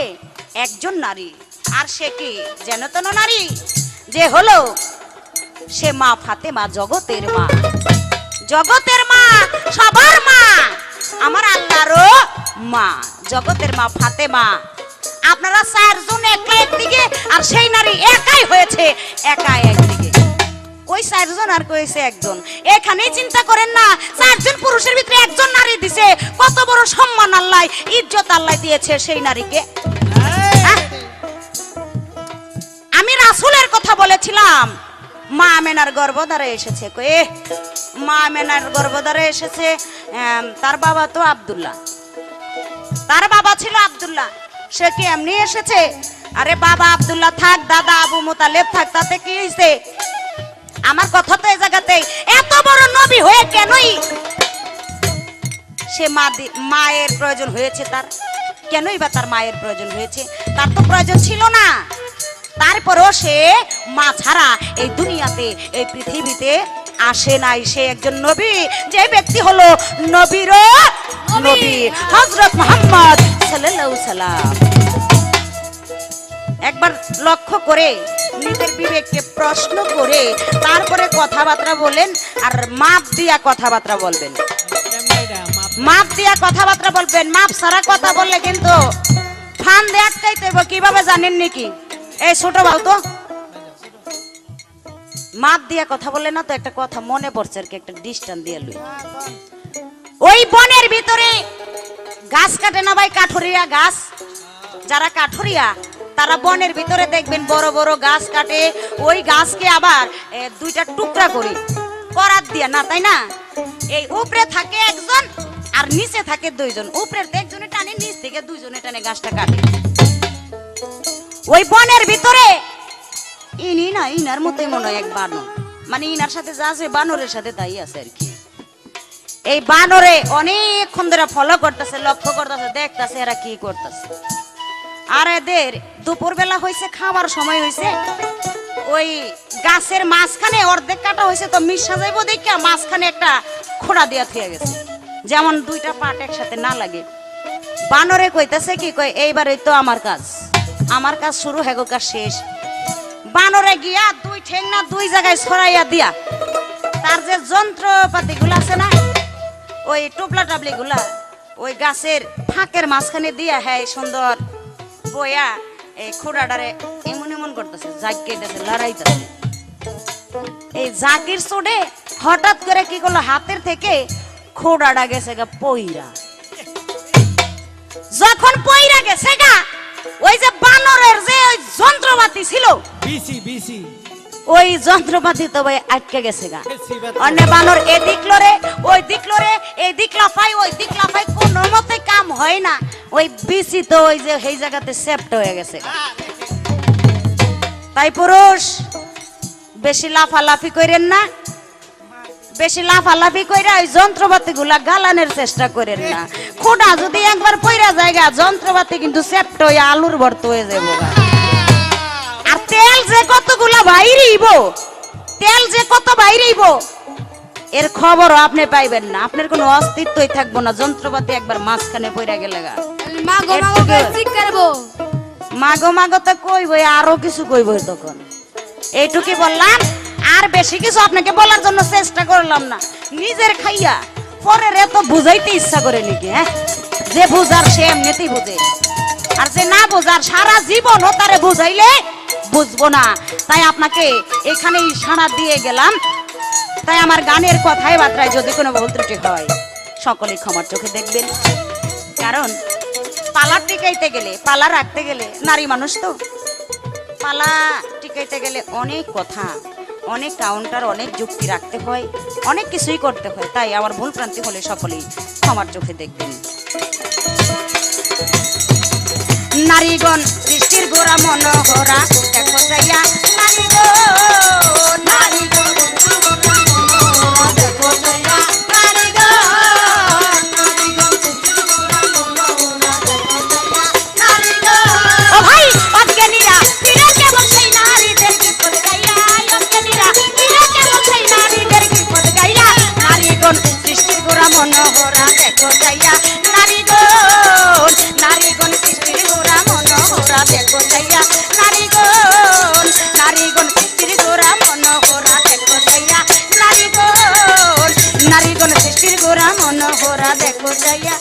একজন নারী, আর সে কি যেন তেন নারী, যে হলো সে মা ফাতেমা, জগতের মা, জগতের মা, সবার মা, আমার আল্লাহরও মা, জগতের মা ফাতেমা। আপনারা 4 জন একা একদিকে, আর সেই নারী একাই হয়েছে একা একদিকে। কই 4 জন আর কইছে একজন? এখানেই চিন্তা করেন না, 4 জন পুরুষের ভিতরে একজন নারী দিছে, কত বড় সম্মান আল্লাহ, ইজ্জত আল্লাহ দিয়েছে সেই নারীকে। হ্যাঁ? আমি রাসূলের কথা বলেছিলাম, মা আমেনার গর্ভধারে এসেছে। কয়ে মা আমেনার গর্ভধারে এসেছে, তার বাবা তো আব্দুল্লাহ, তার বাবা ছিল আব্দুল্লাহ, সে কি এমনি এসেছে? আরে বাবা আব্দুল্লাহ থাক, দাদা আবু মুতালেব থাক, তাতে কি হইছে? আমার কথা তো এই জায়গাতে, এত বড় নবী হয়ে কেনই সে মায়ের প্রয়োজন হয়েছে তার? কেনই বা তার মায়ের প্রয়োজন হয়েছে? তার তো প্রয়োজন ছিল না। তারপরেও সে মা ছাড়া এই দুনিয়াতে, এই পৃথিবীতে আসে নাই। সে একজন নবী, যে ব্যক্তি হলো নবীরও নবী, হযরত মুহাম্মদ সাল্লাল্লাহু সাল্লাম। একবার লক্ষ্য করে নিজের বিবেককে প্রশ্ন করে তারপরে কথাবার্তা বলেন, আর মাপ দিয়া কথাবার্তা বলবেন, মাপ দিয়া কথাবার্তা বলবেন। মাপ ছাড়া কথা বললে কিন্তু ফান দিয়ে আটকাইতে হবে। কিভাবে জানেন নাকি? এই ছোট ভাও তো মাপ দিয়া কথা বললে না, তো একটা কথা মনে পড়ছে আর কি, একটা ডিস্টান্স দিয়ে লই। ওই বনের ভিতরে গাছ কাটে না ভাই, কাঠুরিয়া গাছ, যারা কাঠুরিয়া তারা বনের ভিতরে দেখবেন বড় বড় গাছ কাটে, ওই গাছকে আবার 2টা টুকরা করি করাত দিয়া, না তাই না? এই উপরে থাকে একজন আর নিচে থাকে 2 জন, উপরের একজনে টানে, নিচ থেকে 2 জনে টানে গাছটা কাটে। ওই বনের ভিতরে ইনি না, ইনার মতোই মনে হয় এক বানর, মানে ইনার সাথে যা আছে বানরের সাথে তাই আছে আর কি। এই বানরে অনেকক্ষণ ধরে ফলো করতেছে, লক্ষ্য করতেছে, দেখতেছে এরা কি করতেছে। আর এদের দুপুর বেলা হয়েছে, খাবার সময় হয়েছে, ওই গাছের মাঝখানে অর্ধেক কাটা হয়েছে, তো মিশা যাইব দেখে মাঝখানে একটা খোড়া দিয়া থিয়ে গেছে, যেমন 2টা পাট একসাথে না লাগে। বানরে কইতেছে কি, কই এইবারই তো আমার কাজ, আমার কাজ শুরু, হেগো কাজ শেষ। বানরে গিয়া 2 ঠেং না 2 জায়গায় ছড়াইয়া দিয়া তার যে যন্ত্রপাতি গুলা আছে না, ওই টুপলা টাবলি গুলা ওই গাছের ফাঁকের মাঝখানে দিয়া, হ্যাঁ সুন্দর বয়া এই খোড়াটারে এমন এমন করতেছে, জাগিয়েছে, লড়াইতেছে। এই জাকির চোটে হঠাৎ করে কি করলো, হাতের থেকে খোড়াটা গেছে গা পইরা। যখন পইরা গেছে গা, ওই যে বানরের যে ওই যন্ত্রপাতি ছিল, বিসি বিসি ওই যন্ত্রপাতি তো ভাই আটকে গেছে গা। অন্য বানর এদিক লরে, ওই দিক লরে, এই দিক লাফাই, ওই দিক লাফাই, কোনো মতে কাম হয় না। ওই বিসি তো ওই যে এই জায়গাতে সেপ্ট হয়ে গেছে গা। তাই পুরুষ বেশি লাফালাফি করেন না, বেশি লাফালাফি কইরা ওই যন্ত্রপাতি গুলা গালানোর চেষ্টা করেন না। খোঁড়া যদি একবার পইরা জায়গা, যন্ত্রপাতি কিন্তু সেপ্ট হয়ে আলুর ভর্ত হয়ে যাবো গা। আর তেল যে কতগুলা বাইরেইব, তেল যে কত বাইরেইব, এর খবরও আপনি পাইবেন না, আপনার কোনো অস্তিত্বই থাকবো না, যন্ত্রপাতি একবার মাঝখানে পইরা গেলে গা। মাগো মাগো করে ঠিক করবো। মাগো মাগো তো কইবই, আরো কিছু কইবই তখন। এইটুকুই বললাম, আর বেশি কিছু আপনাকে বলার জন্য চেষ্টা করলাম না। নিজের খাইয়া পরের এত বুঝাইতে ইচ্ছা করে নাকি? হ্যাঁ, যে বুঝার সে এমনিতেই বুঝে, আর যে না বুঝার সারা জীবনও তারে বুঝাইলে বুঝবো না। তাই আপনাকে এখানে ইশারা দিয়ে গেলাম। তাই আমার গানের কথায় বার্তায় যদি কোনো ভুল ত্রুটি হয়, সকলে ক্ষমার চোখে দেখবেন। কারণ পালা টিকাইতে গেলে, পালা রাখতে গেলে, নারী মানুষ তো পালা টিকাইতে গেলে অনেক কথা, অনেক কাউন্টার, অনেক যুক্তি রাখতে হয়, অনেক কিছুই করতে হয়। তাই আমার ভুল প্রান্তি হলে সকলেই ক্ষমার চোখে দেখবেন। নারীগণ সৃষ্টির গোড়া মনোহরা, দেখো যাইয়া নারীগণ, নারীগণ দেখো যাইয়া ও ভাই অজ্ঞানীরা ফিরে কেবল সেই নারীদের বিপদ গাইয়া, অজ্ঞানীরা ফিরে কেবল সেই নারীদের বিপদ গাইয়া। নারীগণ সৃষ্টির গোড়া মনোহরা, দেখো যাইয়া নারীগণ, নারীগণ সৃষ্টির গোড়া মনোহরা, দেখো যাইয়া নারীগণ, নারীগণ সৃষ্টির গোড়া মনোহরা, দেখো যাইয়া নারীগণ, নারীগণ সৃষ্টির গোড়া মনোহরা, দেখো যাইয়া